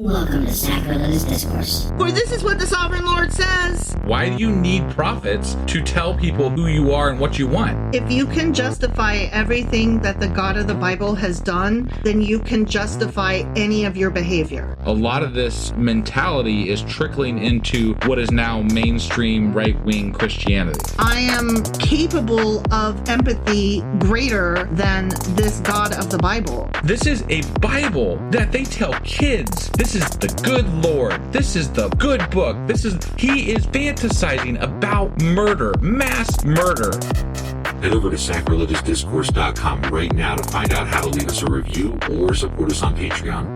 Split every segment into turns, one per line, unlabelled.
Welcome to Sacrilegious Discourse.
For this is what the Sovereign Lord says.
Why do you need prophets to tell people who you are and what you want?
If you can justify everything that the God of the Bible has done, then you can justify any of your behavior.
A lot of this mentality is trickling into what is now mainstream right-wing Christianity.
I am capable of empathy greater than this God of the Bible.
This is a Bible that they tell kids. This is the good Lord. This is the good book. He is fantasizing about murder, mass murder.
Head over to sacrilegiousdiscourse.com right now to find out how to leave us a review or support us on Patreon.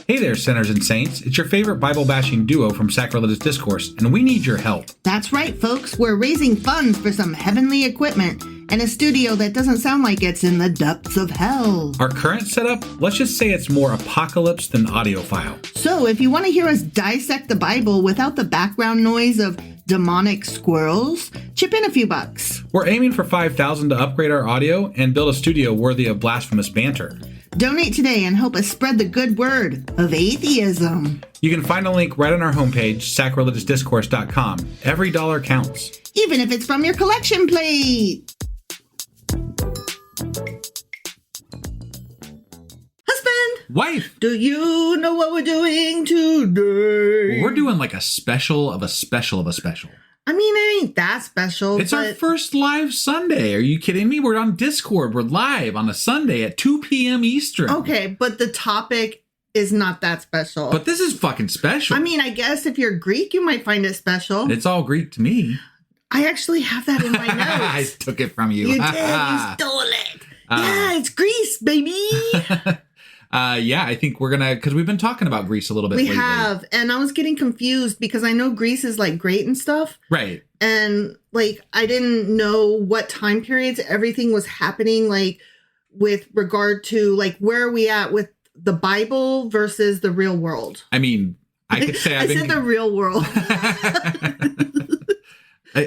Hey there, sinners and saints. It's your favorite Bible-bashing duo from Sacrilegious Discourse, and we need your help.
That's right, folks. We're raising funds for some heavenly equipment and a studio that doesn't sound like it's in the depths of hell.
Our current setup, let's just say it's more apocalypse than audiophile.
So if you want to hear us dissect the Bible without the background noise of demonic squirrels, chip in a few bucks.
We're aiming for $5,000 to upgrade our audio and build a studio worthy of blasphemous banter.
Donate today and help us spread the good word of atheism.
You can find a link right on our homepage, sacrilegiousdiscourse.com. Every dollar counts.
Even if it's from your collection plate. Husband!
Wife!
Do you know what we're doing today?
We're doing like a special of a special of a special.
I mean, it ain't that special.
It's our first live Sunday. Are you kidding me? We're on Discord. We're live on a Sunday at 2 p.m. Eastern.
Okay, but the topic is not that special.
But this is fucking special.
I mean, I guess if you're Greek, you might find it special.
It's all Greek to me.
I actually have that in my notes.
I took it from you.
You did. You stole it. Yeah, it's Greece, baby.
Yeah, I think we're gonna, because we've been talking about Greece a little bit lately.
We have, and I was getting confused because I know Greece is like great and stuff.
Right.
And like, I didn't know what time periods everything was happening, like with regard to like, where are we at with the Bible versus the real world?
I mean, I could say
I said the real world.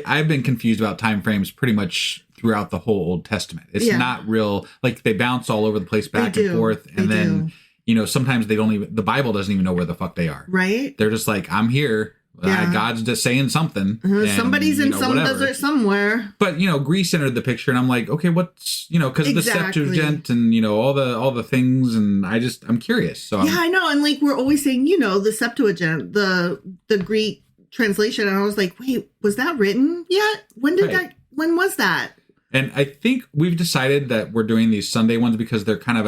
I've been confused about time frames pretty much throughout the whole Old Testament. It's not real, like they bounce all over the place back and forth. And then, you know, sometimes they don't even, the Bible doesn't even know where the fuck they are. Right. They're just like, I'm here. God's just saying something. And,
somebody's in some desert somewhere.
But, you know, Greece entered the picture and I'm like, okay, what's, you know, because the Septuagint and, you know, all the things. And I'm curious. So
I know. And like, we're always saying, you know, the Septuagint, the Greek translation. And I was like, wait, was that written yet? When was that?
And I think we've decided that we're doing these Sunday ones because they're kind of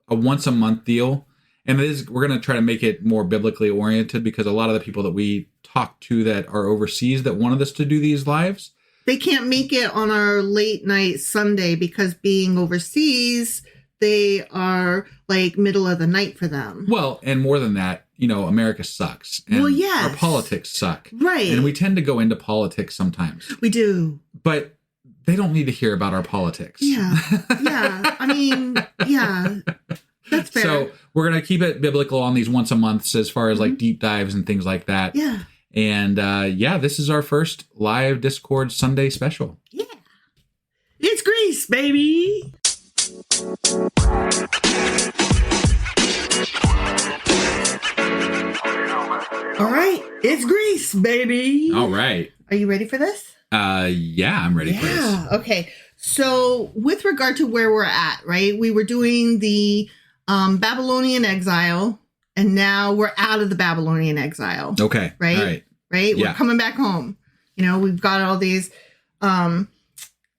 a once a month deal. And we're going to try to make it more biblically oriented because a lot of the people that we talk to that are overseas that wanted us to do these lives,
they can't make it on our late night Sunday because being overseas, they are like middle of the night for them.
Well, and more than that, you know, America sucks. And our politics suck.
Right.
And we tend to go into politics sometimes.
We do.
But they don't need to hear about our politics.
Yeah. Yeah. I mean, yeah. That's fair.
So we're going to keep it biblical on these once a months as far as like deep dives and things like that.
Yeah.
And this is our first live Discord Sunday special.
Yeah. It's Greece, baby. All right. It's Greece, baby.
All right.
Are you ready for this?
Yeah, I'm ready for this.
Okay. So with regard to where we're at, right? We were doing the Babylonian exile, and now we're out of the Babylonian exile.
Okay.
Right?
All right.
Right?
Yeah.
We're coming back home. You know, we've got all these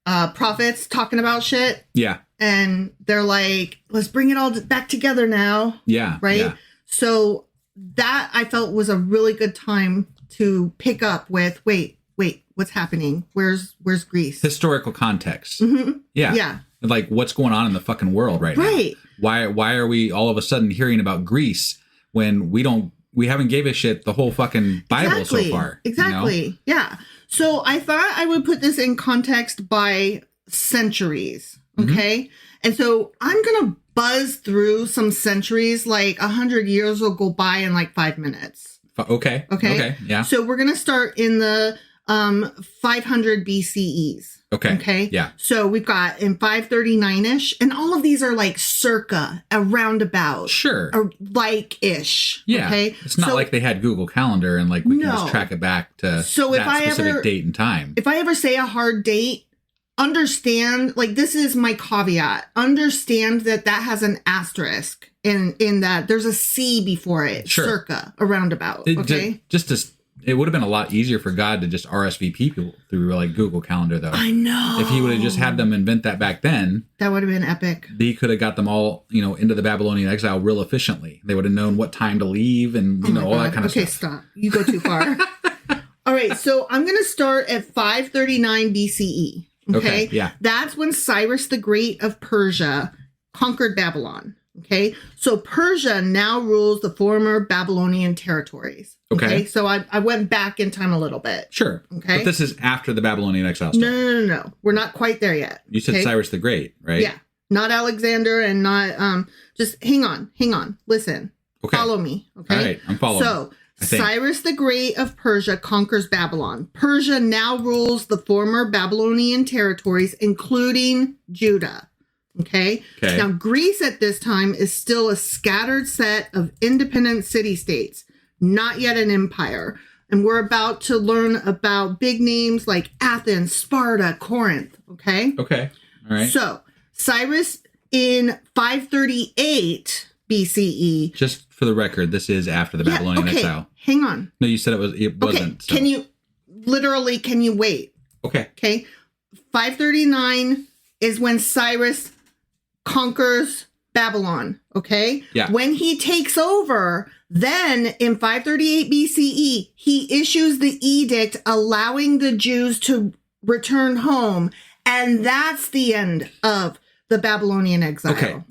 prophets talking about shit.
Yeah.
And they're like, let's bring it all back together now.
Yeah.
Right?
Yeah.
So that I felt was a really good time to pick up with, wait, what's happening? Where's Greece?
Historical context.
Mm-hmm.
Yeah.
Yeah.
Like what's going on in the fucking world right now?
Right.
Why are we all of a sudden hearing about Greece when we haven't gave a shit the whole fucking Bible so far?
Exactly.
You know?
Yeah. So I thought I would put this in context by centuries. Okay. Mm-hmm. And so I'm going to buzz through some centuries, like 100 years will go by in like 5 minutes.
Okay. Yeah.
So we're going to start in the 500 BCEs.
Okay. Yeah.
So we've got in 539-ish, and all of these are like circa, a roundabout.
Sure.
Like-ish.
Yeah.
Okay.
It's not like they had Google Calendar and like we can just track it back to that specific date and time.
If I ever say a hard date, understand, like this is my caveat. Understand that has an asterisk in that there's a C before it. Sure. Circa, a roundabout. Okay.
It would have been a lot easier for God to just RSVP people through like Google Calendar, though.
I know.
If he would have just had them invent that back then,
that would have been epic.
He could have got them all, into the Babylonian exile real efficiently. They would have known what time to leave and, all that kind of stuff.
Okay, stop. You go too far. All right, so I'm going to start at 539 BCE. Okay,
yeah.
That's when Cyrus the Great of Persia conquered Babylon. Okay, so Persia now rules the former Babylonian territories. Okay, so I went back in time a little bit.
Sure.
Okay,
but this is after the Babylonian exile stuff.
No. We're not quite there yet.
You said Cyrus the Great, right?
Yeah, not Alexander and not just hang on. Listen. Okay. Follow me. Okay.
All right, I'm following.
So Cyrus the Great of Persia conquers Babylon. Persia now rules the former Babylonian territories, including Judah. Okay. Now, Greece at this time is still a scattered set of independent city-states, not yet an empire. And we're about to learn about big names like Athens, Sparta, Corinth. Okay.
Okay. All right.
So, Cyrus in 538 BCE.
Just for the record, this is after the Babylonian exile.
Hang on.
No, you said it wasn't.
Okay. So. Can you wait? Okay. 539 is when Cyrus conquers Babylon, okay?
Yeah.
When he takes over, then in 538 BCE, he issues the edict allowing the Jews to return home, and that's the end of the Babylonian exile.
Okay,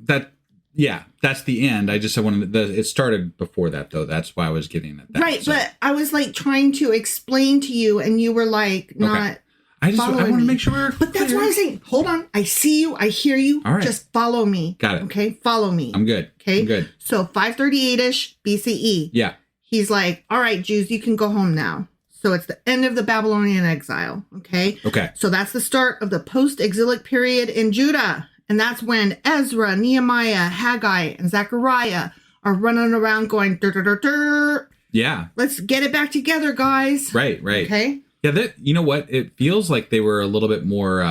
that's the end. I just wanted it started before that, though. That's why I was getting at that.
Right, but I was like trying to explain to you, and you were like not.
I want to make sure.
But that's why I'm saying, hold on. I see you. I hear you.
All right.
Just follow me.
Got it.
Okay. Follow me.
I'm good.
Okay.
I'm good.
So 538-ish BCE.
Yeah.
He's like, all right, Jews, you can go home now. So it's the end of the Babylonian exile. Okay.
Okay.
So that's the start of the post-exilic period in Judah. And that's when Ezra, Nehemiah, Haggai, and Zechariah are running around going, dur, dur, dur, dur.
Yeah.
Let's get it back together, guys.
Right.
Okay.
Yeah, you know what? It feels like they were a little bit more,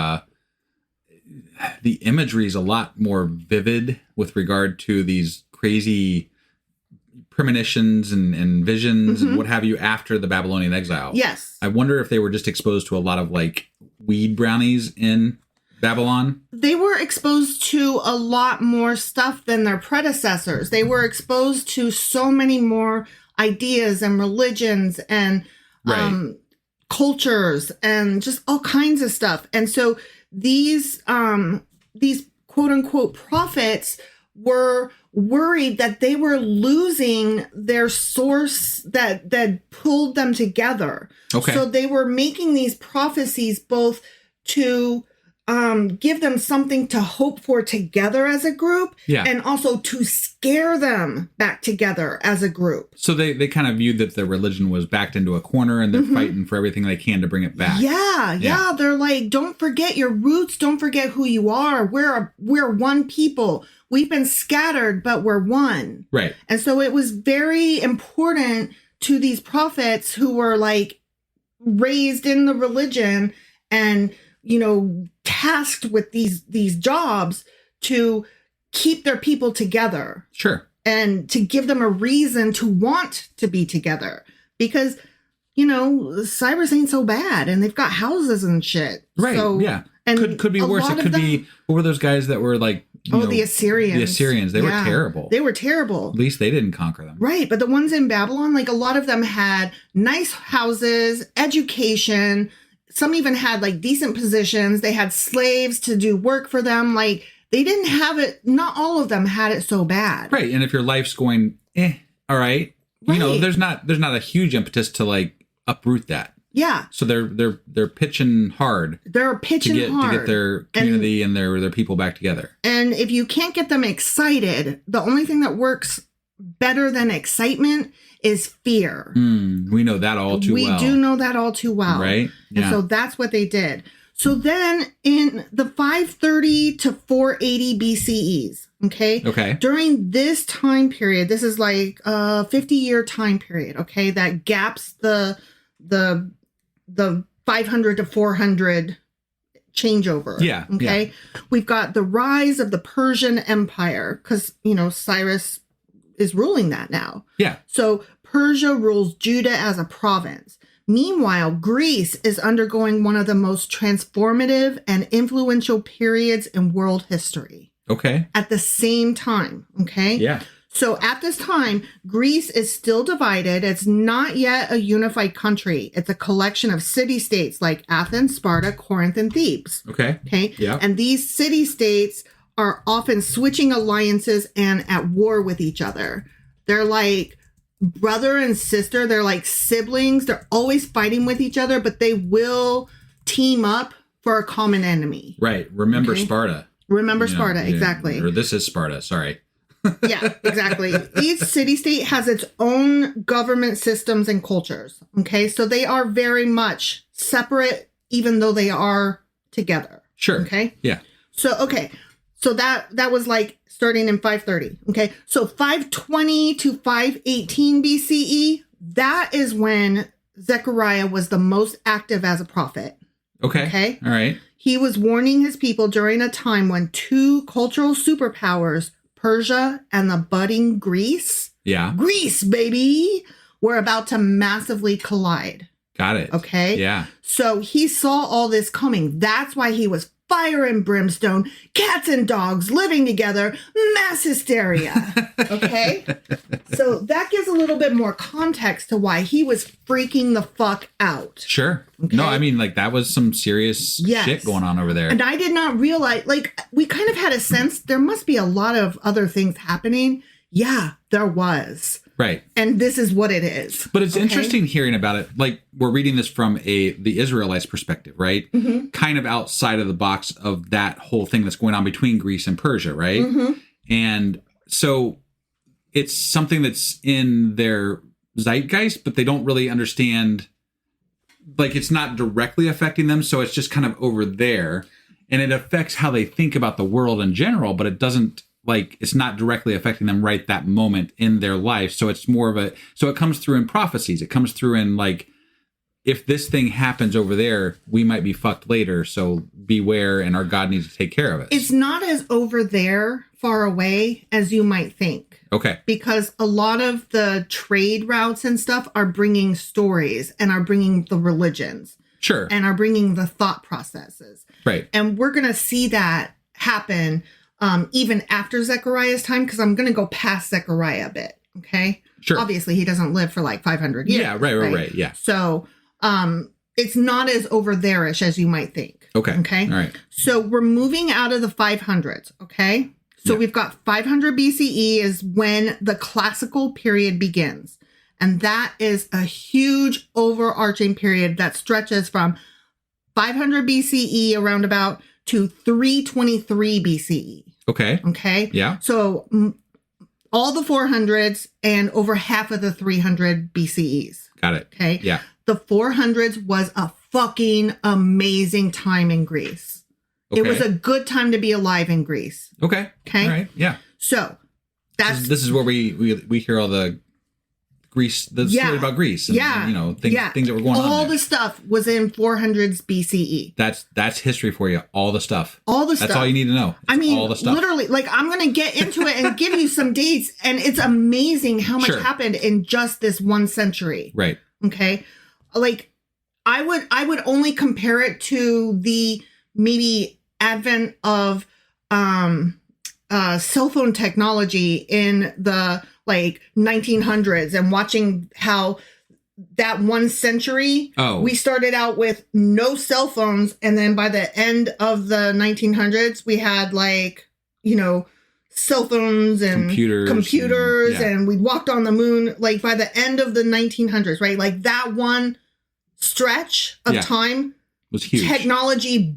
the imagery is a lot more vivid with regard to these crazy premonitions and visions and what have you after the Babylonian exile.
Yes.
I wonder if they were just exposed to a lot of like weed brownies in Babylon. They
were exposed to a lot more stuff than their predecessors. They were exposed to so many more ideas and religions and cultures and just all kinds of stuff. And so these quote unquote prophets were worried that they were losing their source that pulled them together.
Okay.
So they were making these prophecies both to give them something to hope for together as a group, and also to scare them back together as a group.
So they kind of viewed that the religion was backed into a corner and they're fighting for everything they can to bring it back.
Yeah. They're like, don't forget your roots. Don't forget who you are. We're one people. We've been scattered, but we're one.
Right.
And so it was very important to these prophets who were like raised in the religion and, tasked with these jobs to keep their people together.
Sure.
And to give them a reason to want to be together. Because, Cyrus ain't so bad and they've got houses and shit.
Right.
So,
yeah.
And
could be worse. It could be, what were those guys that were like,
the Assyrians.
The Assyrians. They were terrible.
They were terrible.
At least they didn't conquer them.
Right. But the ones in Babylon, like a lot of them had nice houses, education. Some even had like decent positions. They had slaves to do work for them. Like they didn't have it. Not all of them had it so bad.
Right. And if your life's going, all right. There's not a huge impetus to like uproot that.
Yeah.
So they're pitching hard.
They're pitching hard
to get their community and their people back together.
And if you can't get them excited, the only thing that works better than excitement is fear.
We know that all too well.
We do know that all too well.
Right? Yeah.
And so that's what they did. So then in the 530 to 480 BCEs, okay? During this time period, this is like a 50-year time period, okay? That gaps the 500 to 400 changeover.
Yeah.
Okay. Yeah. We've got the rise of the Persian Empire because, Cyrus is ruling that now.
Yeah.
So Persia rules Judah as a province. Meanwhile, Greece is undergoing one of the most transformative and influential periods in world history.
Okay.
At the same time. Okay.
Yeah.
So at this time, Greece is still divided. It's not yet a unified country. It's a collection of city-states like Athens, Sparta, Corinth, and Thebes.
Okay.
Okay.
Yeah.
And these city-states are often switching alliances and at war with each other. They're like brother and sister. They're like siblings. They're always fighting with each other, but they will team up for a common enemy.
Right. Remember Sparta.
Remember Sparta. Exactly.
Or this is Sparta. Sorry.
Yeah, exactly. Each city-state has its own government systems and cultures. Okay, so they are very much separate, even though they are together.
Sure.
Okay.
Yeah.
So that was like starting in 530. Okay, so 520 to 518 BCE. That is when Zechariah was the most active as a prophet.
Okay.
Okay.
All right.
He was warning his people during a time when two cultural superpowers, Persia and the budding Greece.
Yeah.
Greece, baby. We're about to massively collide.
Got it.
Okay.
Yeah.
So he saw all this coming. That's why he was fire and brimstone, cats and dogs living together, mass hysteria. Okay. So that gives a little bit more context to why he was freaking the fuck out.
Sure.
Okay?
No, I mean, like, that was some serious shit going on over there.
And I did not realize, like, we kind of had a sense there must be a lot of other things happening. Yeah, there was.
Right.
And this is what it is.
But it's interesting hearing about it. Like, we're reading this from the Israelites perspective, right? Mm-hmm. Kind of outside of the box of that whole thing that's going on between Greece and Persia, right? Mm-hmm. And so it's something that's in their zeitgeist, but they don't really understand. Like, it's not directly affecting them. So it's just kind of over there. And it affects how they think about the world in general, but it doesn't. Like, it's not directly affecting them right that moment in their life. So it's more of so it comes through in prophecies. It comes through in, like, if this thing happens over there, we might be fucked later. So beware, and our God needs to take care of it.
It's not as over there far away as you might think.
Okay.
Because a lot of the trade routes and stuff are bringing stories and are bringing the religions.
Sure.
And are bringing the thought processes.
Right.
And we're going to see that happen even after Zechariah's time, because I'm going to go past Zechariah a bit. Okay.
Sure.
Obviously, he doesn't live for like 500 years.
Yeah. Right. Yeah.
So it's not as over there-ish as you might think.
Okay.
Okay.
All right.
So we're moving out of the 500s. Okay. So we've got 500 BCE is when the classical period begins. And that is a huge overarching period that stretches from 500 BCE around about to 323 BCE.
Okay.
Okay.
Yeah.
So all the 400s and over half of the 300 BCEs.
Got it.
Okay.
Yeah.
The 400s was a fucking amazing time in Greece. Okay. It was a good time to be alive in Greece.
Okay.
Okay.
All right. Yeah.
So that's
this is where we hear all the Greece, the story about Greece, and, things that were going on.
All the stuff was in 400s BCE.
That's history for you. All the stuff.
That's
all you need to know.
I mean,
all the stuff.
Literally, like, I'm going to get into it and give you some dates, and it's amazing how much happened in just this one century. Right. Okay. Like, I would only compare it to the maybe advent of cell phone technology in the like 1900s, and watching how that one century, we started out with no cell phones. And then by the end of the 1900s, we had like, cell phones and computers and we walked on the moon. Like by the end of the 1900s, right? Like that one stretch of time
was huge.
Technology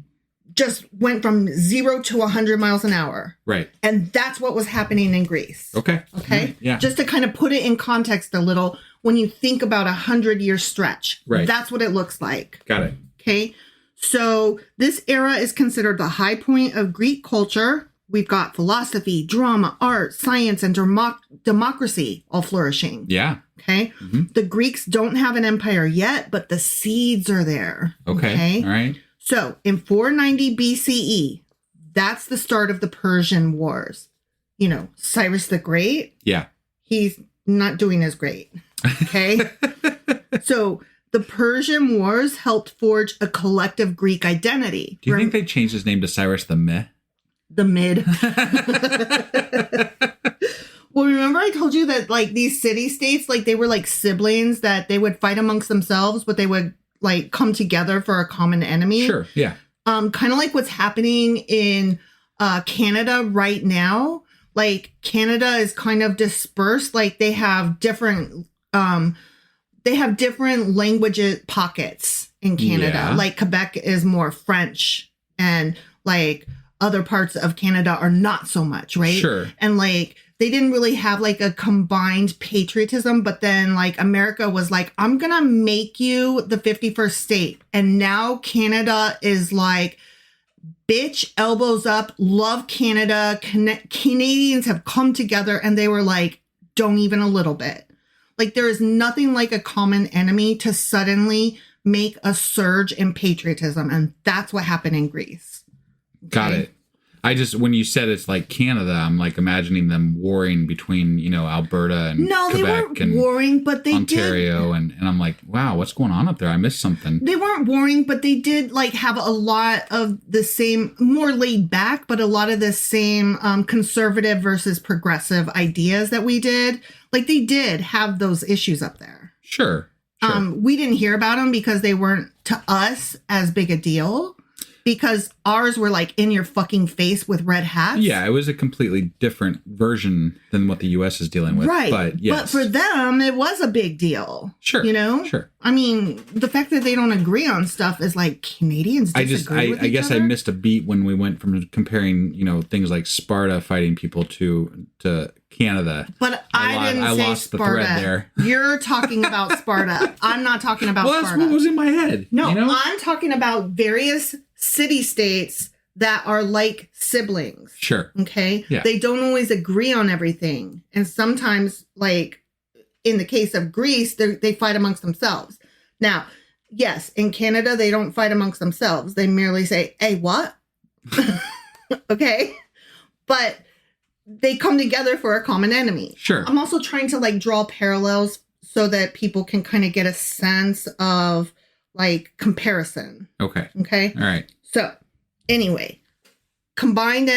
just went from 0 to 100 miles an hour.
Right.
And that's what was happening in Greece.
Okay.
Okay.
Yeah.
Just to kind of put it in context a little, when you think about 100-year stretch,
right.
That's what it looks like.
Got it.
Okay. So this era is considered the high point of Greek culture. We've got philosophy, drama, art, science, and democracy all flourishing.
Yeah.
Okay. Mm-hmm. The Greeks don't have an empire yet, but the seeds are there.
Okay. All right.
So in 490 BCE, that's the start of the Persian Wars. You know, Cyrus the Great.
Yeah.
He's not doing as great. Okay. So the Persian Wars helped forge a collective Greek identity.
Do you think they changed his name to Cyrus the Meh?
The Mid. Well, remember I told you that like these city-states, like they were like siblings, that they would fight amongst themselves, but they would like come together for a common enemy.
Sure. Yeah.
Kind of like what's happening in Canada right now. Like Canada is kind of dispersed. Like they have different language pockets in Canada.
Yeah.
Like Quebec is more French, and like other parts of Canada are not so much, right?
Sure.
And like they didn't really have like a combined patriotism, but then like America was like, I'm gonna make you the 51st state. And now Canada is like, bitch, elbows up, love Canada. Canadians have come together and they were like, don't even a little bit. Like there is nothing like a common enemy to suddenly make a surge in patriotism. And that's what happened in Greece. Okay?
Got it. I just, when you said it's like Canada, I'm like imagining them warring between, you know, Alberta and
no,
Quebec,
they weren't
and
warring, but they
Ontario,
did.
and I'm like, wow, what's going on up there? I missed something.
They weren't warring, but they did like have a lot of the same, more laid back, but a lot of the same conservative versus progressive ideas that we did. Like they did have those issues up there.
Sure.
We didn't hear about them because they weren't to us as big a deal. Because ours were like in your fucking face with red hats.
Yeah, it was a completely different version than what the U.S. is dealing with.
Right.
But yes.
But for them, it was a big deal.
Sure.
You know?
Sure.
I mean, the fact that they don't agree on stuff is like Canadians disagree with each
I guess
other.
I missed a beat when we went from comparing, you know, things like Sparta fighting people to Canada.
But I didn't say
lost
Sparta.
the thread there.
You're talking about Sparta. I'm not talking about
Well,
Sparta.
that's what was in my head.
No,
you know?
I'm talking about various city-states that are like siblings.
Sure.
Okay?
Yeah.
They don't always agree on everything. And sometimes, like, in the case of Greece, they fight amongst themselves. Now, yes, in Canada, they don't fight amongst themselves. They merely say, hey, what? Okay? But they come together for a common enemy.
Sure.
I'm also trying to, like, draw parallels so that people can kind of get a sense of, like, comparison.
Okay.
Okay?
All right.
So, anyway, combined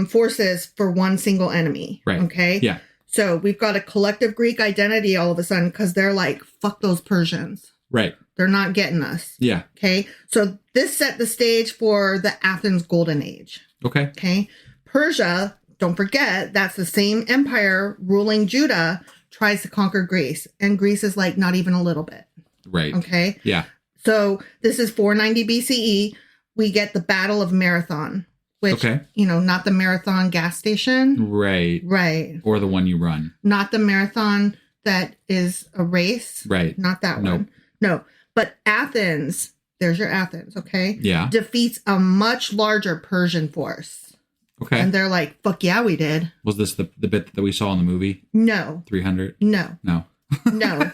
forces for one single enemy.
Right.
Okay?
Yeah.
So, we've got a collective Greek identity all of a sudden because they're like, fuck those Persians.
Right.
They're not getting us.
Yeah.
Okay? So, this set the stage for the Athens Golden Age.
Okay.
Okay? Persia, don't forget, that's the same empire ruling Judah, tries to conquer Greece. And Greece is like, not even a little bit.
Right.
Okay?
Yeah.
So this is 490 BCE. We get the Battle of Marathon, which, not the Marathon gas station.
Right.
Right.
Or the one you run.
Not the marathon that is a race.
Right.
Not that one. No. But Athens, there's your Athens, okay?
Yeah.
Defeats a much larger Persian force.
Okay.
And they're like, fuck yeah, we did.
Was this the bit that we saw in the movie?
No.
300?
No.
No.
No.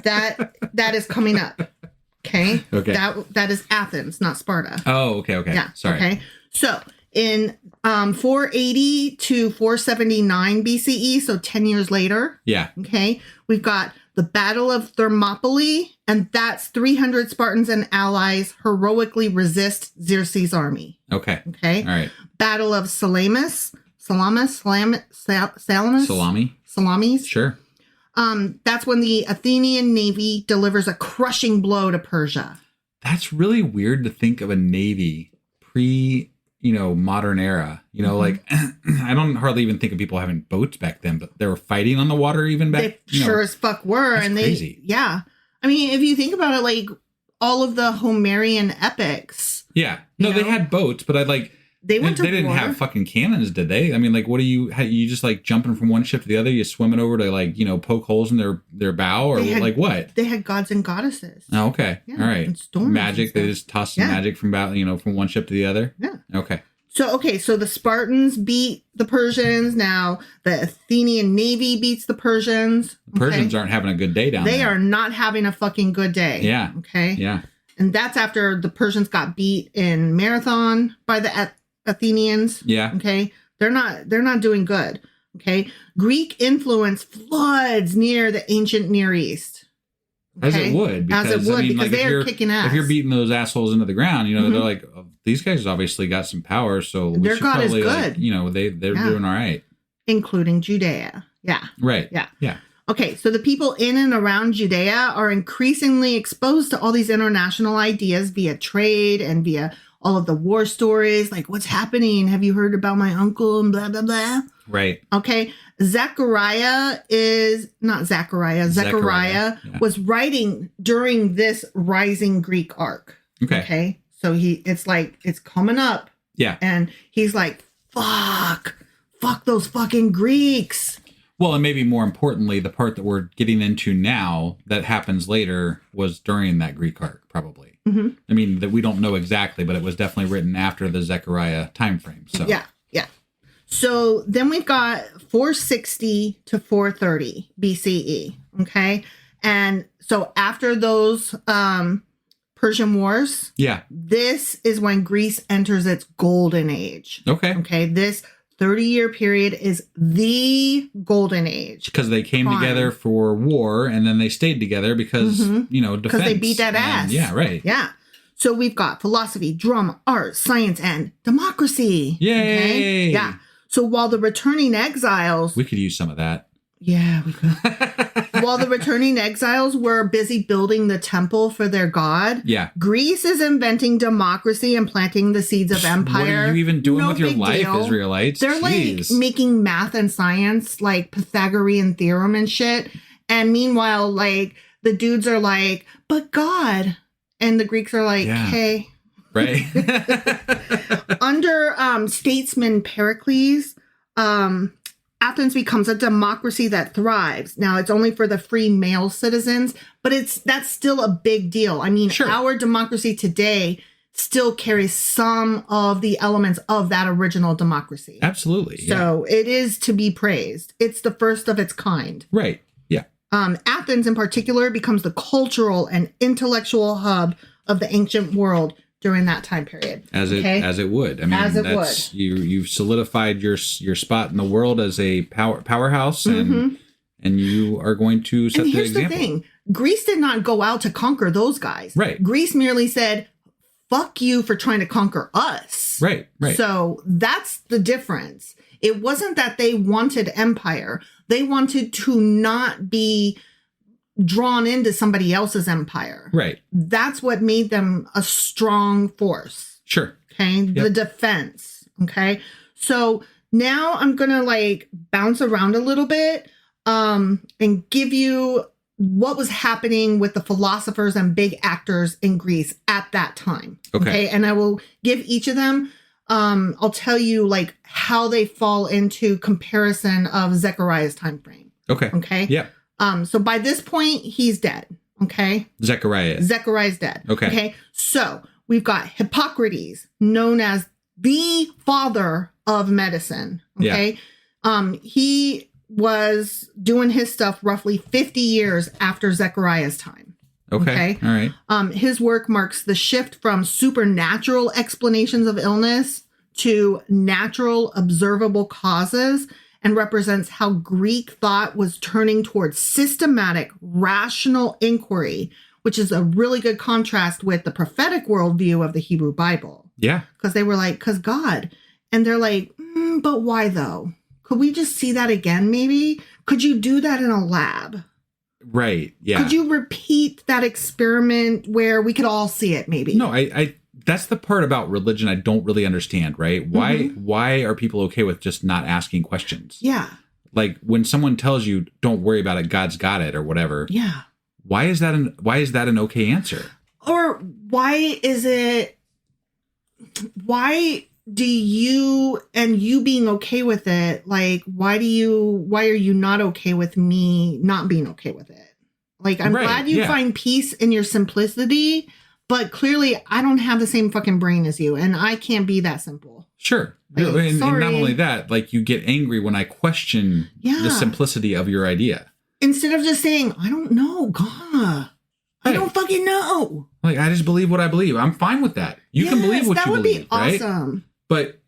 That is coming up. Okay.
Okay.
That is Athens, not Sparta.
Oh, okay.
Yeah.
Sorry.
Okay. So in 480 to 479 BCE, so 10 years later.
Yeah.
Okay. We've got the Battle of Thermopylae, and that's 300 Spartans and allies heroically resist Xerxes' army.
Okay.
Okay.
All right.
Battle of Salamis. Salamis?
Salami? Sure.
That's when the Athenian navy delivers a crushing blow to Persia.
That's really weird to think of a navy pre, modern era. Like I don't hardly even think of people having boats back then, but they were fighting on the water even back.
They sure as fuck were.
That's
and
crazy.
Yeah. I mean, if you think about it, like all of the Homerian epics.
Yeah. No, they had boats, but they didn't have fucking cannons, did they? I mean, like, what you just like jumping from one ship to the other? You swimming over to like, poke holes in their bow or what? They
had gods and goddesses.
Oh, okay. Yeah, all right. Magic. They just toss some magic from from one ship to the other.
Yeah.
Okay.
So the Spartans beat the Persians. Now the Athenian navy beats the Persians.
The Persians aren't having a good day down there.
They are not having a fucking good day.
Yeah.
Okay.
Yeah.
And that's after the Persians got beat in Marathon by the Athenians.
Yeah.
Okay. They're not doing good. Okay. Greek influence floods near the ancient Near East.
Okay? As it would. Because
they're kicking ass.
If you're beating those assholes into the ground, they're like, oh, these guys obviously got some power, so we
their God is good.
They're doing all right.
Including Judea. Yeah.
Right.
Yeah.
Yeah.
Okay, so the people in and around Judea are increasingly exposed to all these international ideas via trade and via all of the war stories, like what's happening? Have you heard about my uncle and blah, blah, blah?
Right.
Okay. Zechariah was writing during this rising Greek arc. Okay. So it's coming up.
Yeah.
And he's like, fuck those fucking Greeks.
Well, and maybe more importantly, the part that we're getting into now that happens later was during that Greek arc, probably. Mm-hmm. I mean, that we don't know exactly, but it was definitely written after the Zechariah time frame. So
yeah. So then we've got 460 to 430 BCE. Okay, and so after those Persian Wars, this is when Greece enters its golden age. Okay, this 30-year period is the golden age.
Because they came together for war and then they stayed together because, defense.
Because they beat that ass.
Yeah, right.
Yeah. So we've got philosophy, drama, art, science, and democracy.
Yay!
Okay? Yeah. So while the returning exiles...
We could use some of that.
Yeah, we could. While the returning exiles were busy building the temple for their god, Greece is inventing democracy and planting the seeds of empire.
What are you even doing with your life, Israelites?
They're like making math and science, like Pythagorean theorem and shit. And meanwhile, like the dudes are like, but God. And the Greeks are like, hey.
Right.
Under statesman Pericles, Athens becomes a democracy that thrives. Now, it's only for the free male citizens, but that's still a big deal. I mean, our democracy today still carries some of the elements of that original democracy.
Absolutely.
So it is to be praised. It's the first of its kind.
Right. Yeah.
Athens in particular becomes the cultural and intellectual hub of the ancient world during that time period.
As it would. I mean, you've solidified your spot in the world as a powerhouse and you are going to set the example.
And here's the thing. Greece did not go out to conquer those guys.
Right.
Greece merely said, fuck you for trying to conquer us.
Right.
So that's the difference. It wasn't that they wanted empire. They wanted to not be drawn into somebody else's empire.
Right.
That's what made them a strong force.
Sure.
Okay. Yep. The defense. Okay. So now I'm going to bounce around a little bit and give you what was happening with the philosophers and big actors in Greece at that time. Okay. And I will give each of them, I'll tell you how they fall into comparison of Zechariah's time frame. Okay.
Yeah.
So by this point, he's dead. Okay. Zechariah's dead. Okay. So we've got Hippocrates, known as the father of medicine. Okay. Yeah. He was doing his stuff roughly 50 years after Zechariah's time.
Okay. All right.
His work marks the shift from supernatural explanations of illness to natural observable causes, and represents how Greek thought was turning towards systematic, rational inquiry, which is a really good contrast with the prophetic worldview of the Hebrew Bible.
Yeah.
Because they were like, because God. And they're like, but why though? Could we just see that again, maybe? Could you do that in a lab?
Right. Yeah.
Could you repeat that experiment where we could all see it, maybe?
No, I that's the part about religion I don't really understand, right? Why are people okay with just not asking questions?
Yeah.
Like when someone tells you, don't worry about it, God's got it or whatever.
Yeah.
Why is that an okay answer?
Or why do you, and you being okay with it, like, why are you not okay with me not being okay with it? Like, I'm glad you find peace in your simplicity, but clearly I don't have the same fucking brain as you, and I can't be that simple.
Sure.
Like,
and not only that, like, you get angry when I question the simplicity of your idea.
Instead of just saying, I don't know, God, I don't fucking know.
Like, I just believe what I believe. I'm fine with that. You can believe what you believe, right? That would be awesome. But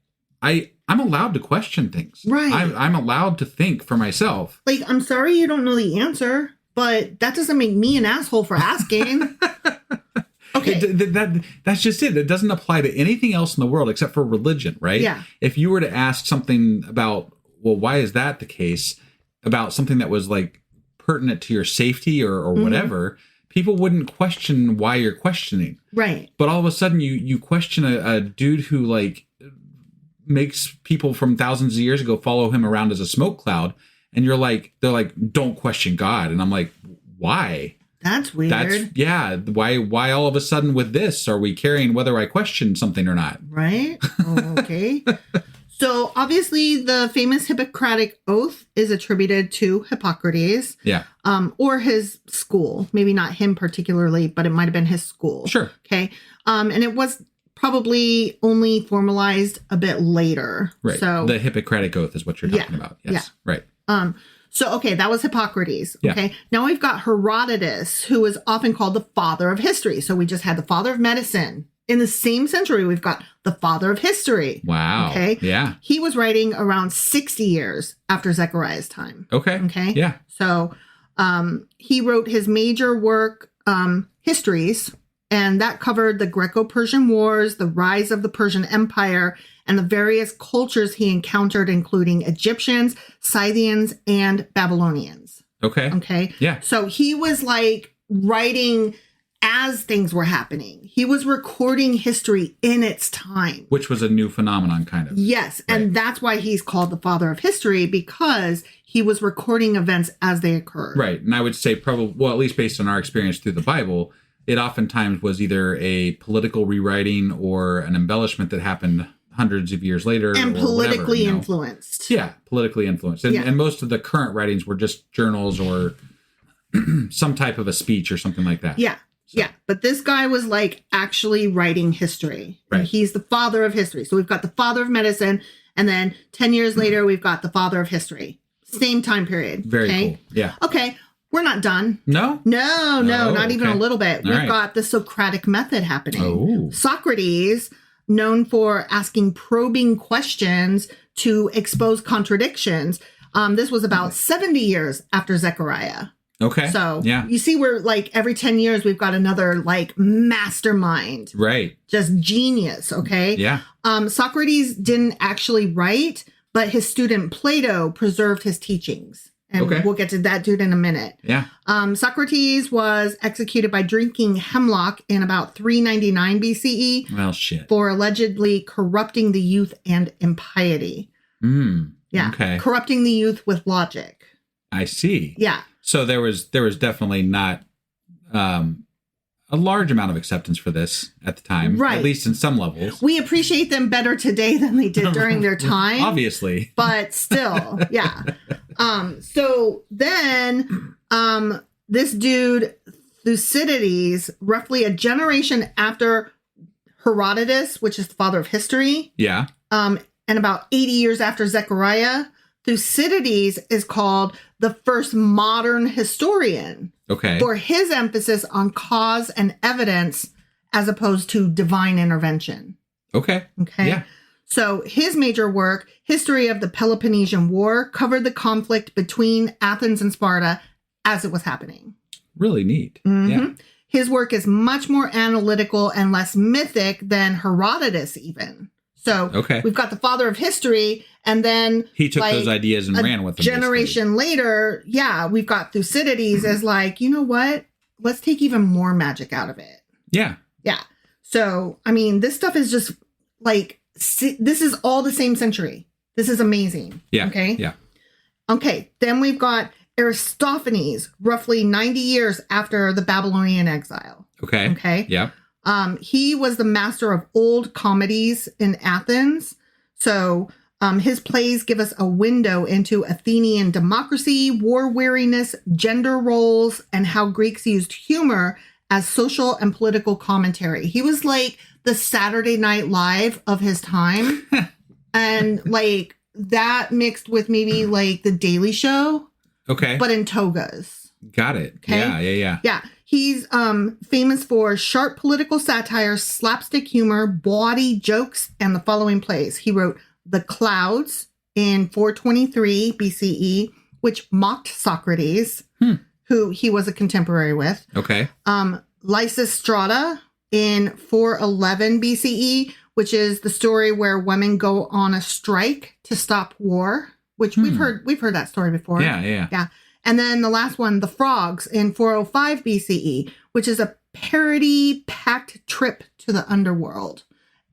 I'm allowed to question things.
Right.
I'm allowed to think for myself.
Like, I'm sorry you don't know the answer, but that doesn't make me an asshole for asking. Okay.
That's just it. It doesn't apply to anything else in the world except for religion, right?
Yeah.
If you were to ask something about, well, why is that the case? About something that was like pertinent to your safety or whatever, people wouldn't question why you're questioning.
Right.
But all of a sudden you question a dude who like makes people from thousands of years ago follow him around as a smoke cloud. And they're like, don't question God. And I'm like, why?
That's weird.
Why all of a sudden with this are we caring whether I question something or not?
Right. Oh, okay. So obviously the famous Hippocratic oath is attributed to Hippocrates.
Yeah.
Or his school. Maybe not him particularly, but it might have been his school.
Sure.
Okay. And it was probably only formalized a bit later.
Right.
So
the Hippocratic oath is what you're talking about. Yes.
Yeah.
Right.
So, okay, that was Hippocrates. Okay.
Yeah.
Now we've got Herodotus, who is often called the father of history. So we just had the father of medicine. In the same century, we've got the father of history.
Wow.
Okay.
Yeah.
He was writing around 60 years after Zechariah's time.
Okay.
Okay.
Yeah.
So he wrote his major work, Histories, and that covered the Greco-Persian Wars, the rise of the Persian Empire, and the various cultures he encountered, including Egyptians, Scythians, and Babylonians.
Okay.
Okay.
Yeah.
So he was like writing as things were happening. He was recording history in its time.
Which was a new phenomenon, kind of.
Yes. Right. And that's why he's called the father of history, because he was recording events as they occurred.
Right. And I would say probably, well, at least based on our experience through the Bible, it oftentimes was either a political rewriting or an embellishment that happened hundreds of years later.
And politically influenced.
Yeah, politically influenced. And most of the current writings were just journals or some type of a speech or something like that.
Yeah. So. Yeah. But this guy was like actually writing history.
Right.
And he's the father of history. So we've got the father of medicine. And then 10 years later, we've got the father of history. Same time period.
Very cool. Yeah.
Okay. We're not done. No, not even a little bit. We've got the Socratic method happening.
Oh.
Socrates, known for asking probing questions to expose contradictions. This was about 70 years after Zechariah.
Okay.
So you see, we're like every 10 years, we've got another like mastermind.
Right.
Just genius. Okay.
Yeah.
Socrates didn't actually write, but his student Plato preserved his teachings. And we'll get to that dude in a minute.
Yeah.
Socrates was executed by drinking hemlock in about 399 BCE.
Well, shit.
For allegedly corrupting the youth and impiety. Yeah.
Okay.
Corrupting the youth with logic.
I see.
Yeah.
So there was definitely not a large amount of acceptance for this at the time,
right?
At least in some levels.
We appreciate them better today than they did during their time,
obviously.
But still, yeah. So then, this dude Thucydides, roughly a generation after Herodotus, which is the father of history, and about 80 years after Zechariah, Thucydides is called the first modern historian.
Okay.
For his emphasis on cause and evidence as opposed to divine intervention.
Okay. Yeah.
So his major work, History of the Peloponnesian War, covered the conflict between Athens and Sparta as it was happening.
Really neat.
Mm-hmm.
Yeah.
His work is much more analytical and less mythic than Herodotus even. So we've got the father of history, and then
he took those ideas and ran with them.
Generation later, we've got Thucydides as like, you know what? Let's take even more magic out of it.
Yeah.
Yeah. So, I mean, this stuff is just like, this is all the same century. This is amazing.
Yeah.
Okay.
Yeah.
Okay. Then we've got Aristophanes, roughly 90 years after the Babylonian exile.
Okay.
Okay.
Yeah.
He was the master of old comedies in Athens. So his plays give us a window into Athenian democracy, war weariness, gender roles, and how Greeks used humor as social and political commentary. He was like the Saturday Night Live of his time. And like that mixed with maybe like the Daily Show.
Okay.
But in togas.
Got it.
Okay?
Yeah.
Yeah. He's famous for sharp political satire, slapstick humor, bawdy jokes, and the following plays. He wrote The Clouds in 423 BCE, which mocked Socrates, who he was a contemporary with.
Okay.
Lysistrata in 411 BCE, which is the story where women go on a strike to stop war, which we've heard that story before.
Yeah.
And then the last one, The Frogs in 405 BCE, which is a parody-packed trip to the underworld.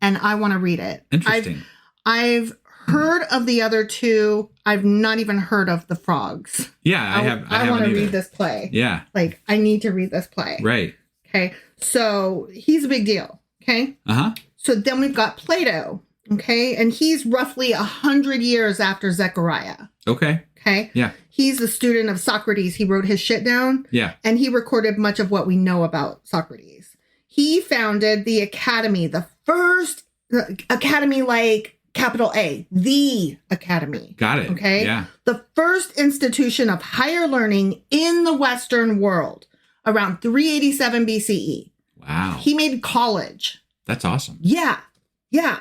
And I want to read it.
Interesting.
I've heard of the other two. I've not even heard of The Frogs.
Yeah, I
want to
either.
read this play.
Yeah.
Like, I need to read this play.
Right.
Okay. So he's a big deal. Okay.
Uh-huh.
So then we've got Plato. Okay. And he's roughly 100 years after Zechariah.
Okay.
Okay.
Yeah.
He's a student of Socrates. He wrote his shit down.
Yeah.
And he recorded much of what we know about Socrates. He founded the academy, the first academy, like capital A, the academy.
Got it.
Okay.
Yeah.
The first institution of higher learning in the Western world around 387 BCE.
Wow.
He made college.
That's awesome.
Yeah. Yeah.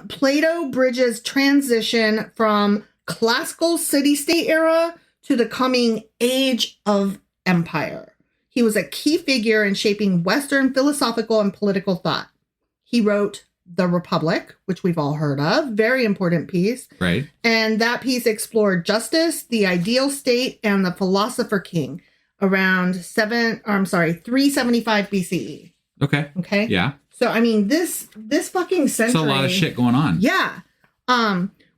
Plato bridges transition from classical city-state era to the coming age of empire. He was a key figure in shaping Western philosophical and political thought. He wrote The Republic, which we've all heard of, very important piece.
Right.
And that piece explored justice, the ideal state, and the philosopher king around 375 BCE.
Okay.
Okay.
Yeah.
So I mean, this fucking century.
It's a lot of shit going on.
Yeah.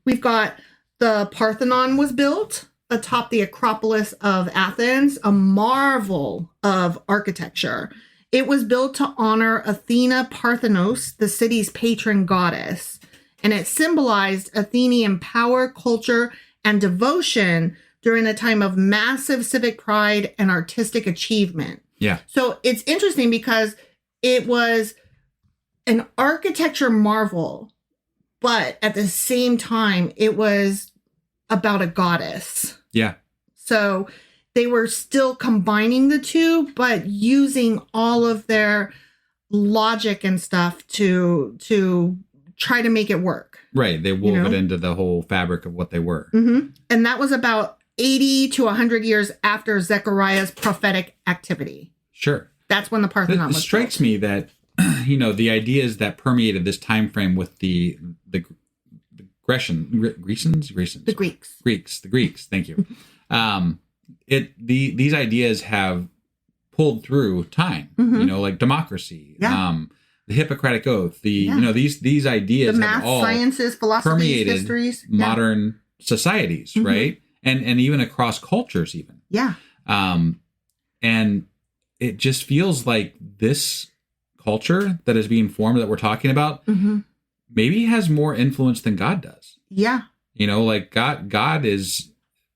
We've got the Parthenon was built atop the Acropolis of Athens, a marvel of architecture. It was built to honor Athena Parthenos, the city's patron goddess, and it symbolized Athenian power, culture, and devotion during a time of massive civic pride and artistic achievement.
Yeah.
So it's interesting because it was an architecture marvel, but at the same time, it was about a goddess.
Yeah.
So they were still combining the two, but using all of their logic and stuff to try to make it work.
Right. They wove it into the whole fabric of what they were.
Mm-hmm. And that was about 80 to 100 years after Zechariah's prophetic activity.
Sure.
That's when the Parthenon was built.
It strikes me that, the ideas that permeated this time frame with the Grecians.
The
Greeks. Thank you. These ideas have pulled through time.
Mm-hmm.
Like democracy.
Yeah.
The Hippocratic Oath. These ideas
the
have
math,
all
sciences, philosophies,
permeated
histories,
modern societies,
Mm-hmm.
right? And even across cultures, even.
Yeah.
And it just feels like this culture that is being formed that we're talking about
Mm-hmm.
maybe has more influence than God does.
Yeah.
Like God is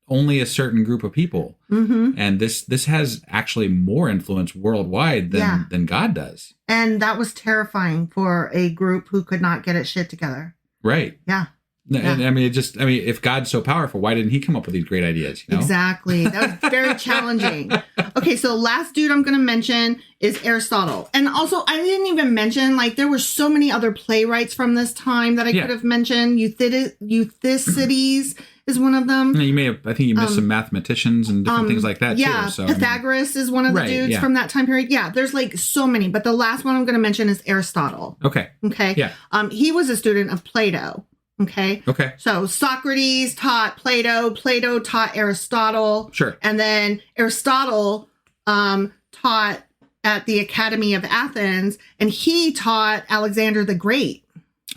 only a certain group of people.
Mm-hmm.
And this has actually more influence worldwide than God does.
And that was terrifying for a group who could not get its shit together.
Right.
Yeah.
And if God's so powerful, why didn't he come up with these great ideas?
Exactly. That was very challenging. Okay, so last dude I'm going to mention is Aristotle. And also, I didn't even mention, there were so many other playwrights from this time that I could have mentioned. Thucydides is one of them.
I think you missed some mathematicians and different things like that,
too. So, Pythagoras is one of the dudes from that time period. Yeah, there's so many. But the last one I'm going to mention is Aristotle.
Okay.
Yeah. He was a student of Plato. Okay. So Socrates taught Plato. Plato taught Aristotle.
Sure.
And then Aristotle taught at the Academy of Athens, and he taught Alexander the Great.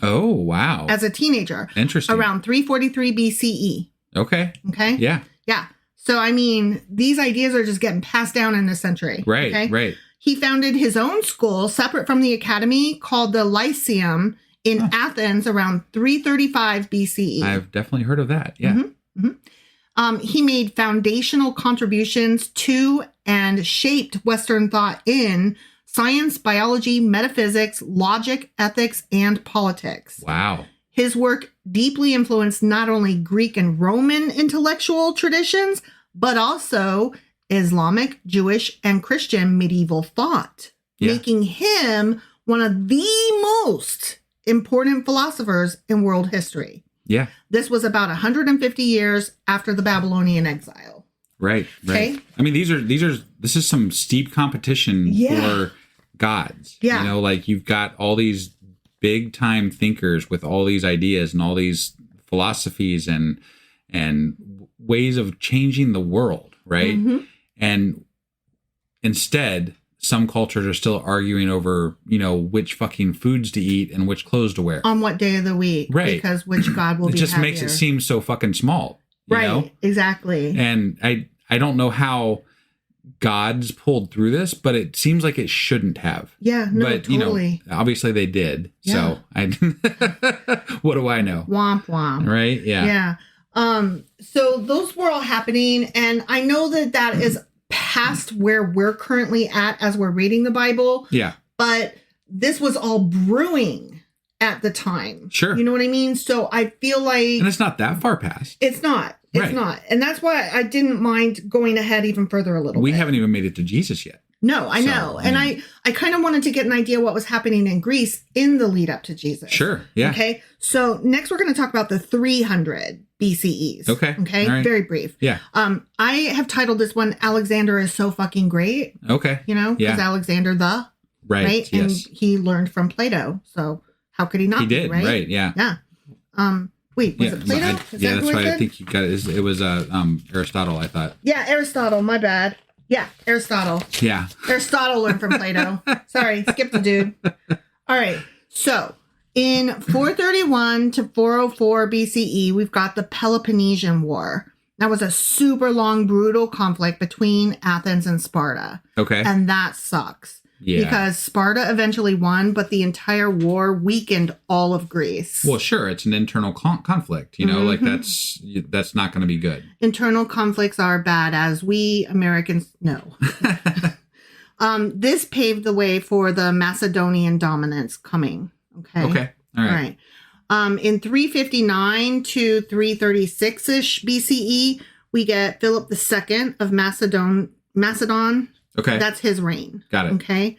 Oh, wow.
As a teenager.
Interesting.
Around 343 BCE.
Okay.
Yeah. So, these ideas are just getting passed down in this century.
Right.
Okay?
Right.
He founded his own school separate from the academy called the Lyceum in Athens around 335 BCE.
I've definitely heard of that. Yeah.
He made foundational contributions to and shaped Western thought in science, biology, metaphysics, logic, ethics, and politics.
Wow.
His work deeply influenced not only Greek and Roman intellectual traditions, but also Islamic, Jewish, and Christian medieval thought, making him one of the most important philosophers in world history.
Yeah.
This was about 150 years after the Babylonian exile.
Right. Okay. I mean, this is some steep competition for gods.
Yeah.
You know, like you've got all these big time thinkers with all these ideas and all these philosophies and ways of changing the world, right? And instead, some cultures are still arguing over, you know, which fucking foods to eat and which clothes to wear.
On what day of the week.
Right.
Because which god will be
It just
happier.
makes it seem so fucking small. You know?
Exactly.
And I don't know how gods pulled through this, but it seems like it shouldn't have.
Yeah, no,
but,
totally.
You know, obviously they did.
Yeah.
So what do I know?
Womp womp.
Right? Yeah.
Yeah. So those were all happening. And I know that is past where we're currently at as we're reading the Bible.
Yeah.
But this was all brewing at the time.
Sure.
You know what I mean? So I feel like...
And it's not that far past.
It's not. It's not. And that's why I didn't mind going ahead even further a little bit.
We haven't even made it to Jesus yet.
No, I know. And I kind of wanted to get an idea what was happening in Greece in the lead up to Jesus.
Sure. Yeah.
Okay. So next we're going to talk about the 300 BCEs.
Okay.
Okay.
Right.
Very brief.
Yeah.
I have titled this one, Alexander is so fucking great.
Okay.
You know, because Alexander right?
Yes.
And he learned from Plato. So how could he not?
He did. Right. Yeah.
Yeah. Wait, was it Plato?
That's right. I think you got it. It was Aristotle, I thought.
Yeah, Aristotle. My bad. Yeah, Aristotle.
Yeah.
Aristotle learned from Plato. Sorry, skipped the dude. All right. So in 431 to 404 BCE, we've got the Peloponnesian War. That was a super long, brutal conflict between Athens and Sparta.
Okay.
And that sucks.
Yeah.
Because Sparta eventually won, but the entire war weakened all of Greece.
Well, sure. It's an internal conflict, you know, like that's not going to be good.
Internal conflicts are bad, as we Americans know. This paved the way for the Macedonian dominance coming. Okay.
Okay. All right.
In 359 to 336-ish BCE, we get Philip II of Macedon.
Okay.
That's his reign.
Got it.
Okay.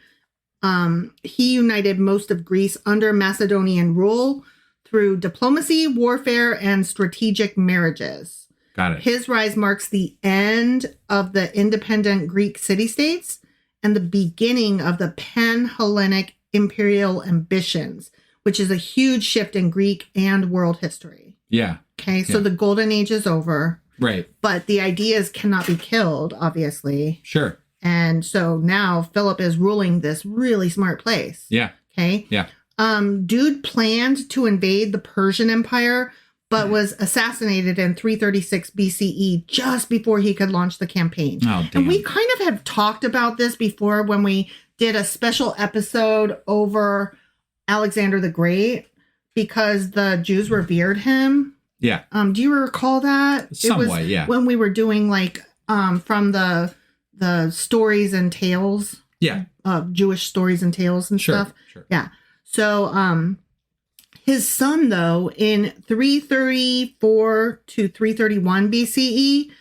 He united most of Greece under Macedonian rule through diplomacy, warfare, and strategic marriages.
Got it.
His rise marks the end of the independent Greek city-states and the beginning of the pan-Hellenic imperial ambitions, which is a huge shift in Greek and world history.
Yeah.
Okay. So the golden age is over.
Right.
But the ideas cannot be killed, obviously.
Sure.
And so now Philip is ruling this really smart place.
Yeah.
Okay.
Yeah.
Dude planned to invade the Persian Empire, but was assassinated in 336 BCE just before he could launch the campaign.
Oh, damn.
And we kind of have talked about this before when we did a special episode over Alexander the Great because the Jews revered him.
Yeah.
Do you recall that?
Somewhat,
it was
yeah.
When we were doing like from the stories and tales.
Yeah.
Jewish stories and tales and stuff.
Sure.
Yeah. So his son, though, in 334 to 331 BCE,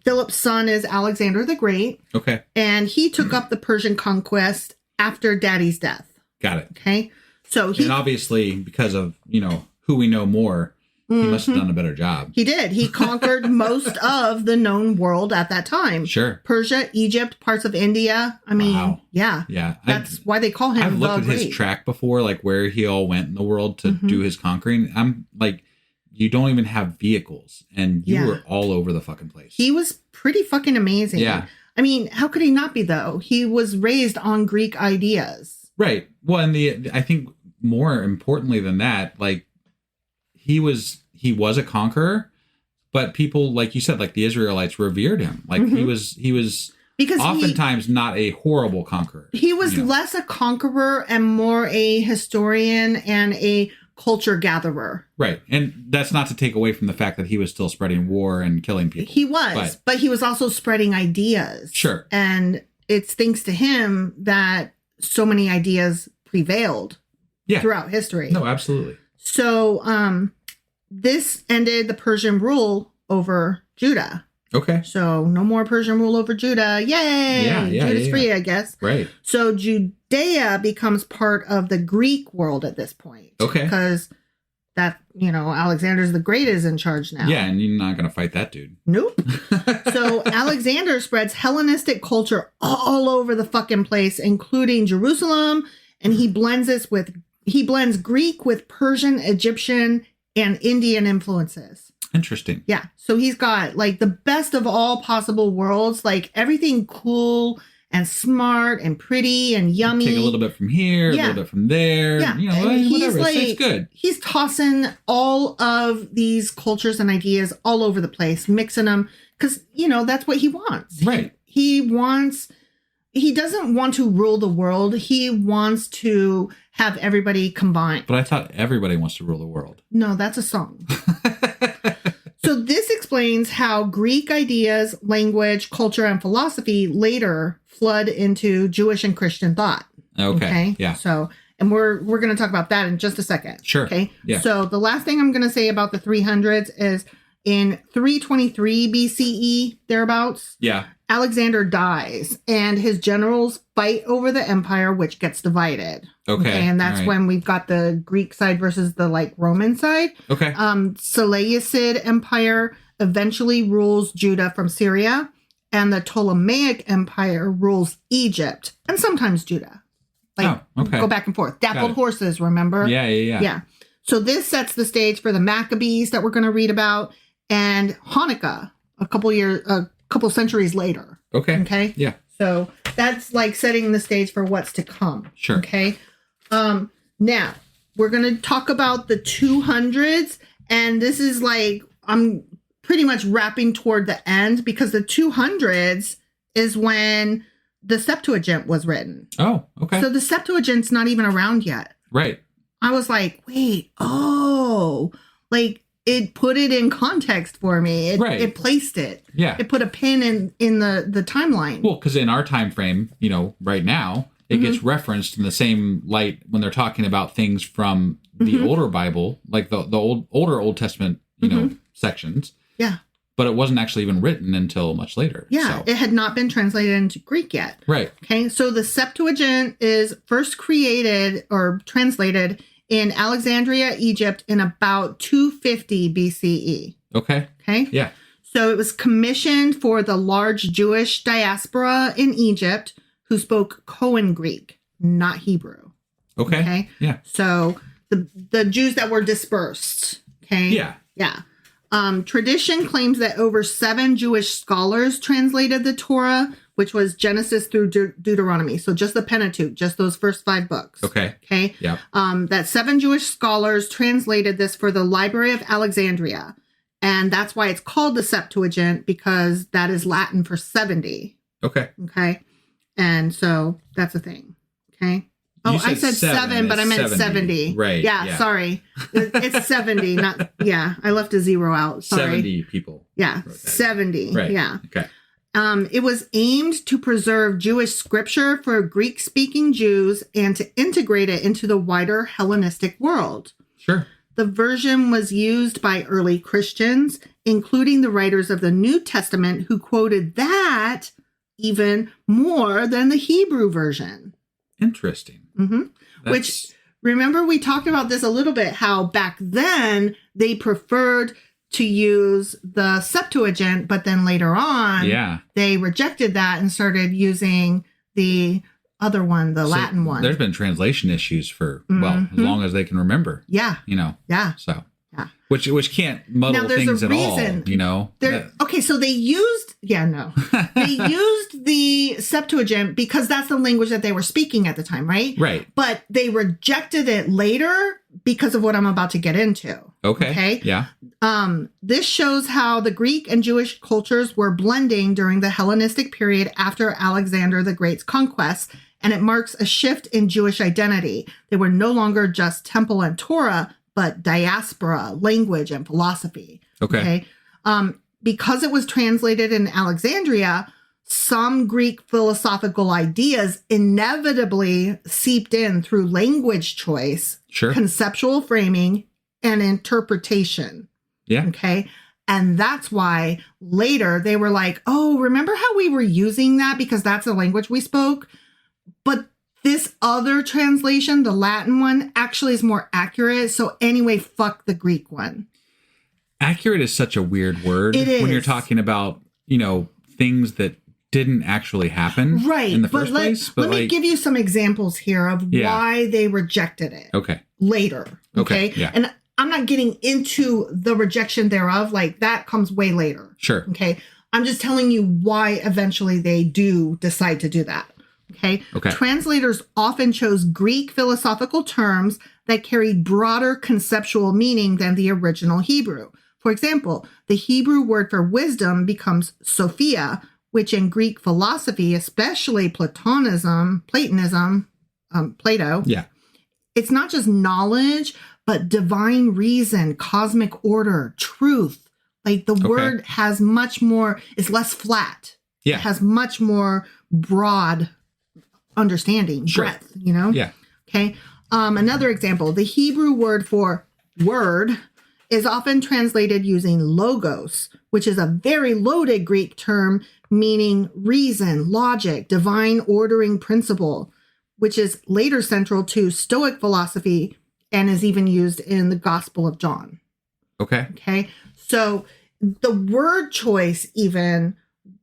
Philip's son is Alexander the Great.
Okay.
And he took up the Persian conquest after daddy's death.
Got it.
Okay. So
and obviously, because of, you know, who we know more, he must have done a better job.
He did. He conquered most of the known world at that time.
Sure.
Persia, Egypt, parts of India. I mean,
wow.
Yeah. That's why they call him
I've looked at
Great.
his track before, like where he all went in the world to do his conquering. I'm like, you don't even have vehicles, and you were all over the fucking place.
He was pretty fucking amazing.
Yeah.
I mean, how could he not be, though? He was raised on Greek ideas.
Right. Well, and I think more importantly than that, like he was a conqueror, but people, like you said, like the Israelites revered him. Like he was
Because
oftentimes not a horrible conqueror.
He was less a conqueror and more a historian and a culture gatherer.
Right. And that's not to take away from the fact that he was still spreading war and killing people.
He was, but he was also spreading ideas.
Sure.
And it's thanks to him that so many ideas prevailed throughout history.
No, absolutely.
So this ended the Persian rule over Judah.
Okay.
So no more Persian rule over Judah. Yay!
Yeah,
Judah's free, I guess.
Right.
So Judea becomes part of the Greek world at this point.
Okay.
Because that, Alexander the Great is in charge now.
Yeah, and you're not going to fight that dude.
Nope. So Alexander spreads Hellenistic culture all over the fucking place, including Jerusalem, and he blends Greek with Persian, Egyptian, and Indian influences.
Interesting.
Yeah. So he's got like the best of all possible worlds, like everything cool and smart and pretty and yummy.
Take a little bit from here, a little bit from there.
Yeah.
Whatever. It's good.
He's tossing all of these cultures and ideas all over the place, mixing them because, that's what he wants.
Right.
He doesn't want to rule the world. He wants to have everybody combined.
But I thought everybody wants to rule the world.
No, that's a song. So this explains how Greek ideas, language, culture, and philosophy later flood into Jewish and Christian thought.
Okay. Yeah.
So, and we're going to talk about that in just a second.
Sure.
Okay.
Yeah.
So the last thing I'm going to say about the 300s is in 323 BCE, thereabouts.
Yeah.
Alexander dies and his generals fight over the empire, which gets divided.
Okay.
And that's when we've got the Greek side versus the Roman side.
Okay.
Seleucid Empire eventually rules Judah from Syria, and the Ptolemaic Empire rules Egypt and sometimes Judah. Go back and forth. Dappled horses, remember?
Yeah.
So this sets the stage for the Maccabees that we're going to read about, and Hanukkah a couple centuries later.
Okay.
Okay.
Yeah.
So that's setting the stage for what's to come.
Sure.
Okay. Now we're going to talk about the 200s, and this is I'm pretty much wrapping toward the end because the 200s is when the Septuagint was written.
Oh, okay.
So the Septuagint's not even around yet.
Right.
I was like, wait, it put it in context for me. It placed it.
Yeah.
It put a pin in the timeline.
Well, because in our time frame, right now, it gets referenced in the same light when they're talking about things from the older Bible, like the older Old Testament, sections.
Yeah.
But it wasn't actually even written until much later.
Yeah.
So.
It had not been translated into Greek yet.
Right.
Okay. So the Septuagint is first created or translated in Alexandria, Egypt in about 250 BCE.
Okay.
Okay.
Yeah.
So it was commissioned for the large Jewish diaspora in Egypt who spoke Koine Greek, not Hebrew.
Okay. Yeah.
So the Jews that were dispersed. Okay.
Yeah.
Yeah. Tradition claims that over 7 Jewish scholars translated the Torah, which was Genesis through Deuteronomy. So just the Pentateuch, just those first 5 books.
Okay.
Okay.
Yeah.
That 7 Jewish scholars translated this for the Library of Alexandria. And that's why it's called the Septuagint, because that is Latin for 70.
Okay.
Okay. And so that's a thing. Okay. Oh, I said 7, but I meant 70.
Right.
Yeah. Sorry. It's 70, not, I left a 0 out. Sorry.
70 people.
Yeah. 70.
Right.
Yeah.
Okay.
It was aimed to preserve Jewish scripture for Greek-speaking Jews and to integrate it into the wider Hellenistic world.
Sure.
The version was used by early Christians, including the writers of the New Testament, who quoted that even more than the Hebrew version.
Interesting.
Mm-hmm. Which, remember, we talked about this a little bit, how back then they preferred to use the Septuagint, but then later on, they rejected that and started using the other one, the Latin one.
There's been translation issues for, as long as they can remember.
Yeah.
Yeah. So. Yeah. Which can't muddle things at all,
Okay, so they used, they used the Septuagint because that's the language that they were speaking at the time, right?
Right.
But they rejected it later because of what I'm about to get into.
Okay. Yeah.
This shows how the Greek and Jewish cultures were blending during the Hellenistic period after Alexander the Great's conquest, and it marks a shift in Jewish identity. They were no longer just temple and Torah, but diaspora, language, and philosophy.
Okay.
Because it was translated in Alexandria, some Greek philosophical ideas inevitably seeped in through language choice, conceptual framing, and interpretation.
Yeah.
Okay. And that's why later they were like, oh, remember how we were using that because that's the language we spoke? But this other translation, the Latin one, actually is more accurate. So anyway, fuck the Greek one.
Accurate is such a weird word.
It is.
When you're talking about, things that didn't actually happen in the first place.
But let me give you some examples here of why they rejected it.
Okay.
Later. Okay.
Yeah.
And I'm not getting into the rejection thereof. Like that comes way later.
Sure.
Okay. I'm just telling you why eventually they do decide to do that. Okay. Translators often chose Greek philosophical terms that carried broader conceptual meaning than the original Hebrew. For example, the Hebrew word for wisdom becomes Sophia, which in Greek philosophy, especially Platonism, Plato, it's not just knowledge, but divine reason, cosmic order, truth. Like the word has much more, it's less flat.
Yeah.
It has much more broad understanding, breadth,
Yeah.
Okay. Another example, the Hebrew word for word is often translated using logos, which is a very loaded Greek term meaning reason, logic, divine ordering principle, which is later central to Stoic philosophy and is even used in the Gospel of John. Okay. So the word choice even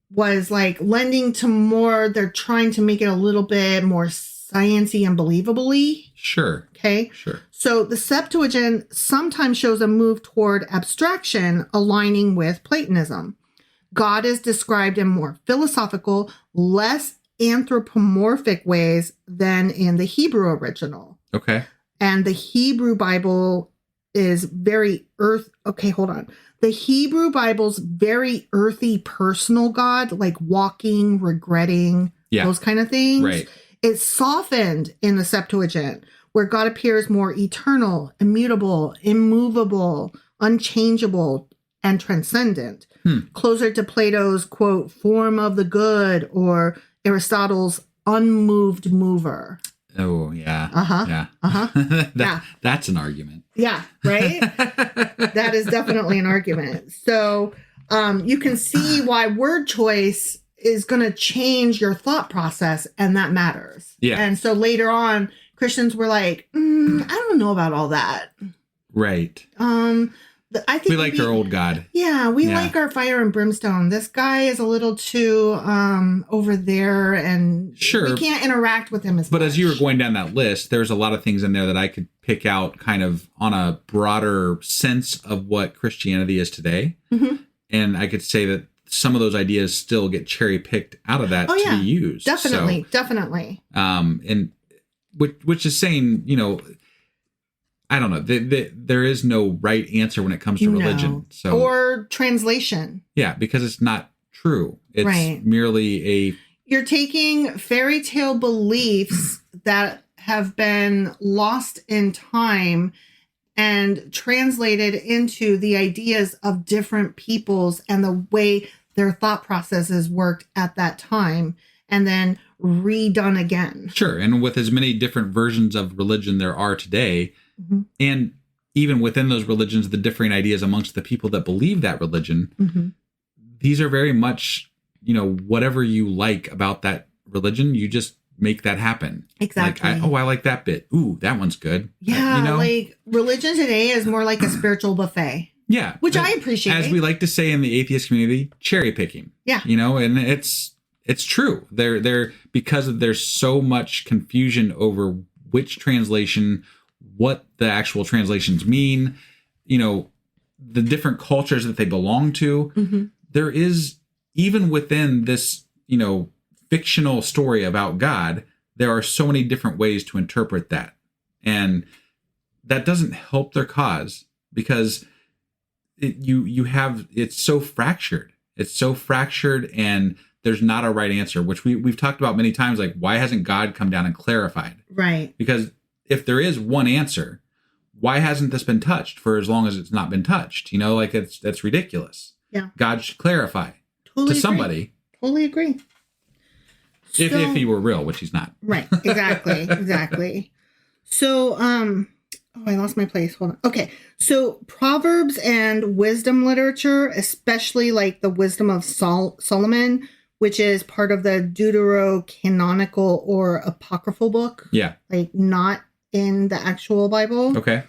was like lending to more, they're trying to make it a little bit more sciencey and believably.
Sure.
Okay.
Sure.
So the Septuagint sometimes shows a move toward abstraction aligning with Platonism. God is described in more philosophical, less anthropomorphic ways than in the Hebrew original.
Okay.
And the Hebrew Bible is very the Hebrew Bible's very earthy, personal God, like walking, regretting, those kind of things.
Right.
It's softened in the Septuagint, where God appears more eternal, immutable, immovable, unchangeable, and transcendent. Closer to Plato's, quote, form of the good, or Aristotle's unmoved mover.
Oh, yeah.
Yeah.
That's an argument.
Yeah, right? That is definitely an argument. So you can see why word choice is going to change your thought process, and that matters.
Yeah.
And so later on, Christians were like, I don't know about all that.
Right.
I think
we liked our old God.
Yeah, we like our fire and brimstone. This guy is a little too over there, and we can't interact with him as much.
But as you were going down that list, there's a lot of things in there that I could pick out kind of on a broader sense of what Christianity is today. Mm-hmm. And I could say that some of those ideas still get cherry picked out of that to be used.
Definitely.
And which is saying, I don't know. There is no right answer when it comes to religion. So,
or translation.
Yeah, because it's not true. It's merely
You're taking fairy tale beliefs that have been lost in time and translated into the ideas of different peoples and the way their thought processes worked at that time, and then redone again.
Sure. And with as many different versions of religion there are today, and even within those religions, the differing ideas amongst the people that believe that religion, these are very much, whatever you like about that religion, you just make that happen.
Exactly.
I like that bit. Ooh, that one's good.
Yeah. Like religion today is more like a spiritual buffet.
Yeah.
Which I appreciate.
As we like to say in the atheist community, cherry picking.
Yeah.
And it's true. They're because there's so much confusion over which translation, what the actual translations mean, the different cultures that they belong to. There is, even within this, fictional story about God, there are so many different ways to interpret that. And that doesn't help their cause. because it's so fractured. It's so fractured, and there's not a right answer, which we've talked about many times. Like, why hasn't God come down and clarified?
Right.
Because if there is one answer, why hasn't this been touched for as long as it's not been touched? Like that's ridiculous.
Yeah.
God should clarify
to
somebody.
Totally agree.
If he were real, which he's not.
Right. Exactly. Exactly. So, I lost my place. Hold on. Okay. So Proverbs and wisdom literature, especially like the wisdom of Solomon, which is part of the Deuterocanonical or apocryphal book.
Yeah.
Like not in the actual Bible.
Okay.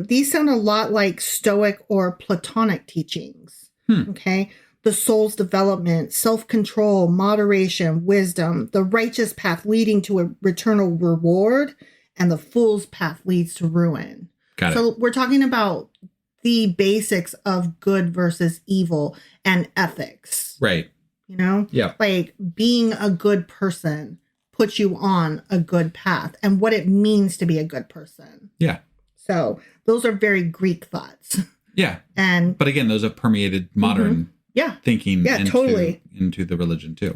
These sound a lot like Stoic or Platonic teachings. Okay. The soul's development, self-control, moderation, wisdom, the righteous path leading to a eternal reward, and the fool's path leads to ruin.
Got it.
So we're talking about the basics of good versus evil and ethics.
Right.
Yeah. Like being a good person puts you on a good path and what it means to be a good person.
Yeah.
So those are very Greek thoughts.
Yeah.
But
again, those have permeated modern thinking into the religion too.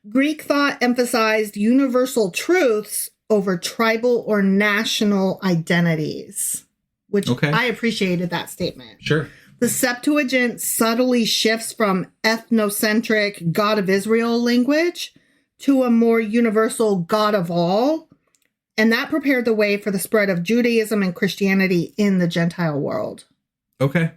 Greek thought emphasized universal truths over tribal or national identities, which I appreciated that statement.
Sure.
The Septuagint subtly shifts from ethnocentric God of Israel language to a more universal God of all. And that prepared the way for the spread of Judaism and Christianity in the Gentile world.
Okay.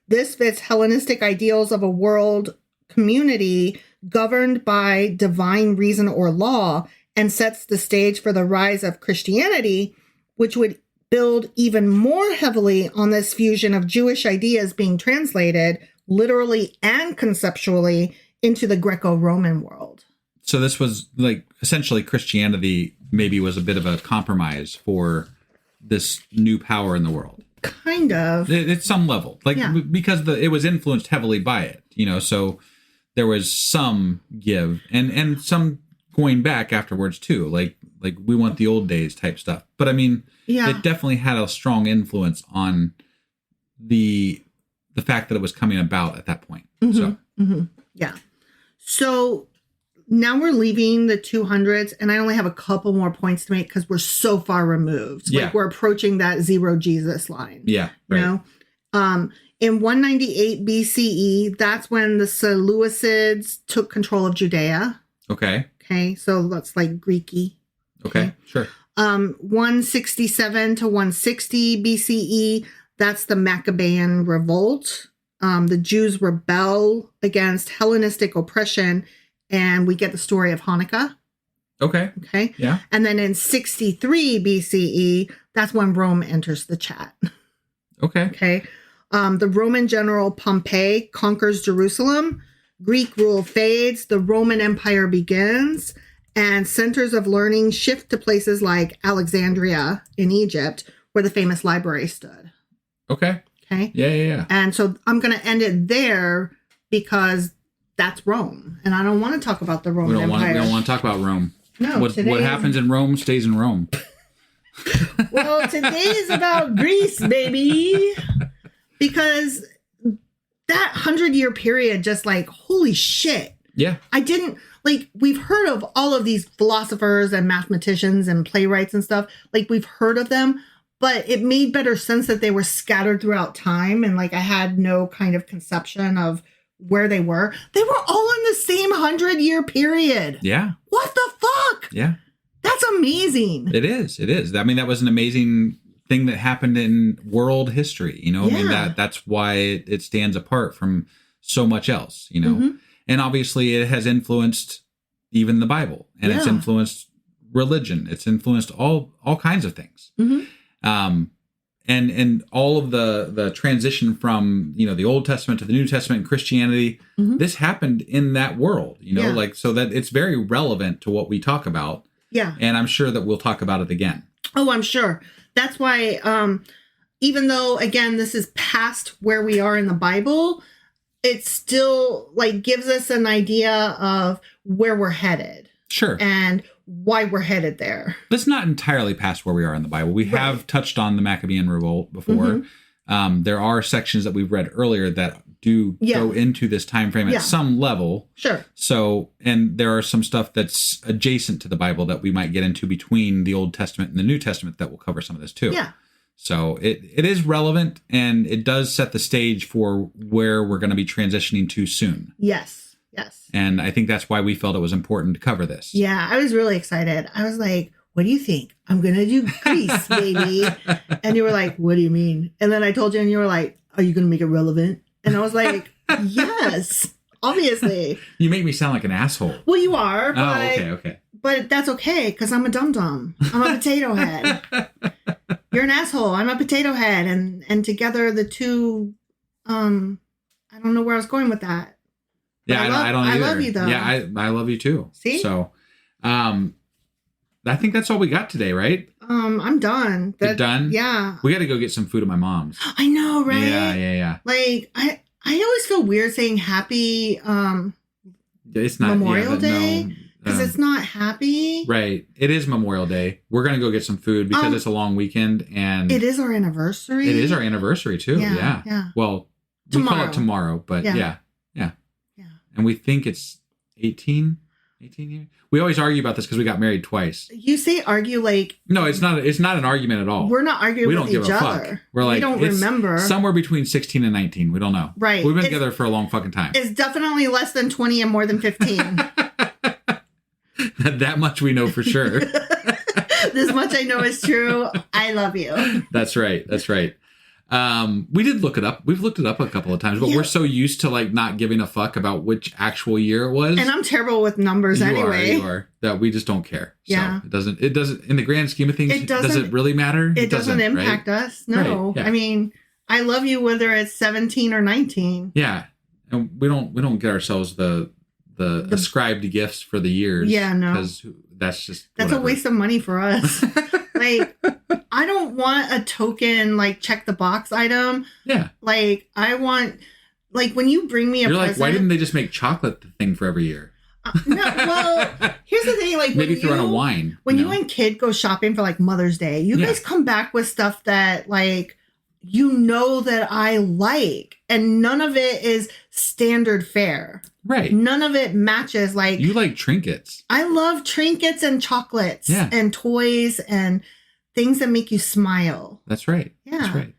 This fits Hellenistic ideals of a world community governed by divine reason or law and sets the stage for the rise of Christianity, which would build even more heavily on this fusion of Jewish ideas being translated literally and conceptually into the Greco-Roman world.
So this was like essentially Christianity maybe was a bit of a compromise for this new power in the world.
Kind of.
At some level. Because it was influenced heavily by it, so there was some give and some going back afterwards too. Like we want the old days type stuff. But I mean, it definitely had a strong influence on the fact that it was coming about at that point.
Yeah. So now we're leaving the 200s, and I only have a couple more points to make because we're so far removed.
Yeah.
Like we're approaching that zero Jesus line.
Yeah. Right.
In 198 BCE, that's when the Seleucids took control of Judea.
Okay.
Okay. So that's like Greeky.
Okay. Sure.
167 to 160 BCE, that's the Maccabean revolt. The Jews rebel against Hellenistic oppression, and we get the story of Hanukkah.
Okay.
Okay.
Yeah.
And then in 63 BCE, that's when Rome enters the chat.
Okay.
Okay. The Roman general Pompey conquers Jerusalem. Greek rule fades. The Roman Empire begins. And centers of learning shift to places like Alexandria in Egypt, where the famous library stood.
Okay.
Okay.
Yeah.
And so I'm going to end it there because that's Rome. And I don't want to talk about the Roman Empire.
We don't want to talk about Rome.
No.
What happens in Rome stays in Rome.
Well, today is about Greece, baby. Because that 100-year period, just like, holy shit.
Yeah.
We've heard of all of these philosophers and mathematicians and playwrights and stuff. Like, we've heard of them, but it made better sense that they were scattered throughout time. And I had no kind of conception of where they were. They were all in the same 100-year period.
Yeah.
What the fuck?
Yeah.
That's amazing.
It is. I mean, that was an amazing thing that happened in world history. I mean, that's why it stands apart from so much else, Mm-hmm. And obviously it has influenced even the Bible, and it's influenced religion. It's influenced all kinds of things.
Mm-hmm.
And all of the transition from, the Old Testament to the New Testament and Christianity, this happened in that world, so that it's very relevant to what we talk about.
Yeah.
And I'm sure that we'll talk about it again.
Oh, I'm sure. That's why, even though, again, this is past where we are in the Bible, it still gives us an idea of where we're headed.
Sure.
And why we're headed there.
It's not entirely past where we are in the Bible. We have touched on the Maccabean revolt before. There are sections that we've read earlier that do go into this time frame at some level.
Sure.
So, and there are some stuff that's adjacent to the Bible that we might get into between the Old Testament and the New Testament that will cover some of this too.
Yeah.
So it is relevant, and it does set the stage for where we're going to be transitioning to soon.
Yes.
And I think that's why we felt it was important to cover this.
Yeah, I was really excited. I was like, what do you think? I'm going to do Greece, baby. And you were like, what do you mean? And then I told you, and you were like, are you going to make it relevant? And I was like, yes, obviously.
You make me sound like an asshole.
Well, you are.
But, okay.
But that's okay, because I'm a dum-dum. I'm a potato head. You're an asshole. I'm a potato head. And together the two, I don't know where I was going with that.
Yeah, I don't either.
I love you, though.
Yeah, I love you, too.
See?
So, I think that's all we got today, right?
I'm done.
You're done?
Yeah.
We got to go get some food at my mom's.
I know, right?
Yeah.
Like, I always feel weird saying happy
it's not
Memorial Day because it's not happy.
Right. It is Memorial Day. We're going to go get some food because it's a long weekend, and
it is our anniversary.
It is our anniversary too. Yeah. Well, we call it tomorrow, but yeah. And we think it's 18 years. We always argue about this because we got married twice.
You say argue like...
No, it's not an argument at all.
We're not arguing with each other.
Fuck. We're like,
we don't remember.
Somewhere between 16 and 19. We don't know.
Right.
We've been together for a long fucking time.
It's definitely less than 20 and more than 15.
That much we know for sure.
This much I know is true. I love you.
That's right. We did look it up. We've looked it up a couple of times, but we're so used to like not giving a fuck about which actual year it was.
And I'm terrible with numbers anyway.
You are. That we just don't care.
Yeah.
So it doesn't in the grand scheme of things, does it really matter?
It doesn't impact us. No. Right. Yeah. I mean, I love you whether it's 17 or 19.
Yeah. And we don't get ourselves the ascribed gifts for the years.
Yeah, no.
Because that's
a waste of money for us. Like, I don't want a token, like, check the box item.
Yeah.
Like, I want, like, when you bring me a present.
You're like, why didn't they just make chocolate the thing for every year?
No, well, here's the thing. Like,
maybe throw in a wine.
When you and Kid go shopping for, like, Mother's Day, you guys come back with stuff that, like, you know that I like. And none of it is standard fare.
Right.
None of it matches. Like,
you like trinkets.
I love trinkets and chocolates and toys and things that make you smile.
That's right.
Yeah.
That's right.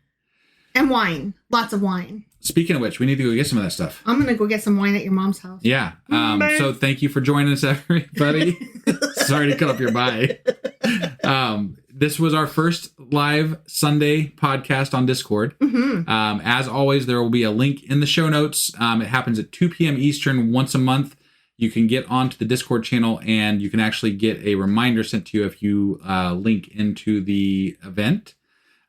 And wine. Lots of wine.
Speaking of which, we need to go get some of that stuff.
I'm going to go get some wine at your mom's house.
Yeah. So thank you for joining us, everybody. Sorry to cut up your bye. This was our first live Sunday podcast on Discord.
Mm-hmm.
As always, there will be a link in the show notes. It happens at 2 p.m. Eastern once a month. You can get onto the Discord channel, and you can actually get a reminder sent to you if you link into the event.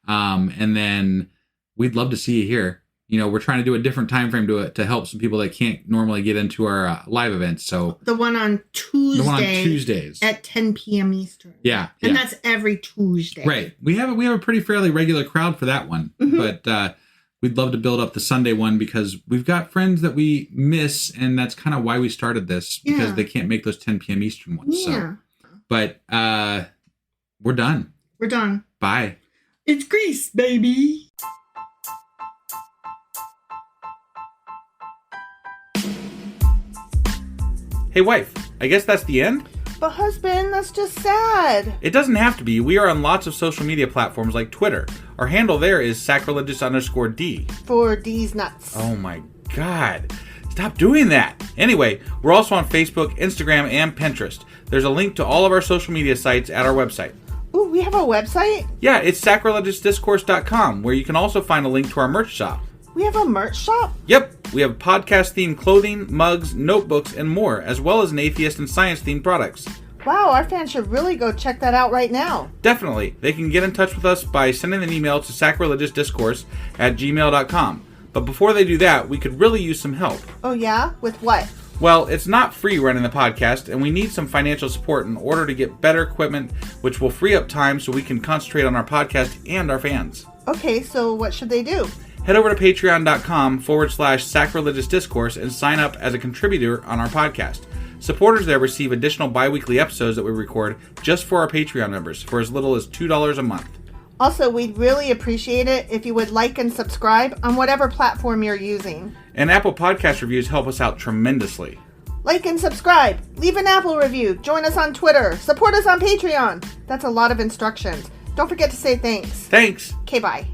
And then we'd love to see you here. You know, we're trying to do a different time frame to help some people that can't normally get into our live events. So
the one on Tuesday. The one on
Tuesdays
at 10 p.m. Eastern.
Yeah,
and that's every Tuesday.
Right. We have a pretty fairly regular crowd for that one, but we'd love to build up the Sunday one because we've got friends that we miss, and that's kind of why we started this because they can't make those 10 p.m. Eastern ones. Yeah. So, but we're done.
We're done.
Bye.
It's Greece, baby.
Hey, wife, I guess that's the end?
But husband, that's just sad.
It doesn't have to be. We are on lots of social media platforms like Twitter. Our handle there is sacrilegious_D.
For D's nuts.
Oh my God. Stop doing that. Anyway, we're also on Facebook, Instagram, and Pinterest. There's a link to all of our social media sites at our website.
Ooh, we have a website?
Yeah, it's sacrilegiousdiscourse.com, where you can also find a link to our merch shop.
We have a merch shop?
Yep. We have podcast-themed clothing, mugs, notebooks, and more, as well as an atheist and science-themed products.
Wow, our fans should really go check that out right now.
Definitely. They can get in touch with us by sending an email to sacrilegiousdiscourse@gmail.com. But before they do that, we could really use some help.
Oh yeah? With what?
Well, it's not free running the podcast, and we need some financial support in order to get better equipment, which will free up time so we can concentrate on our podcast and our fans.
Okay, so what should they do?
Head over to patreon.com/sacrilegiousdiscourse and sign up as a contributor on our podcast. Supporters there receive additional bi-weekly episodes that we record just for our Patreon members for as little as $2 a month.
Also, we'd really appreciate it if you would like and subscribe on whatever platform you're using.
And Apple Podcast reviews help us out tremendously.
Like and subscribe. Leave an Apple review. Join us on Twitter. Support us on Patreon. That's a lot of instructions. Don't forget to say thanks.
Thanks.
Okay, bye.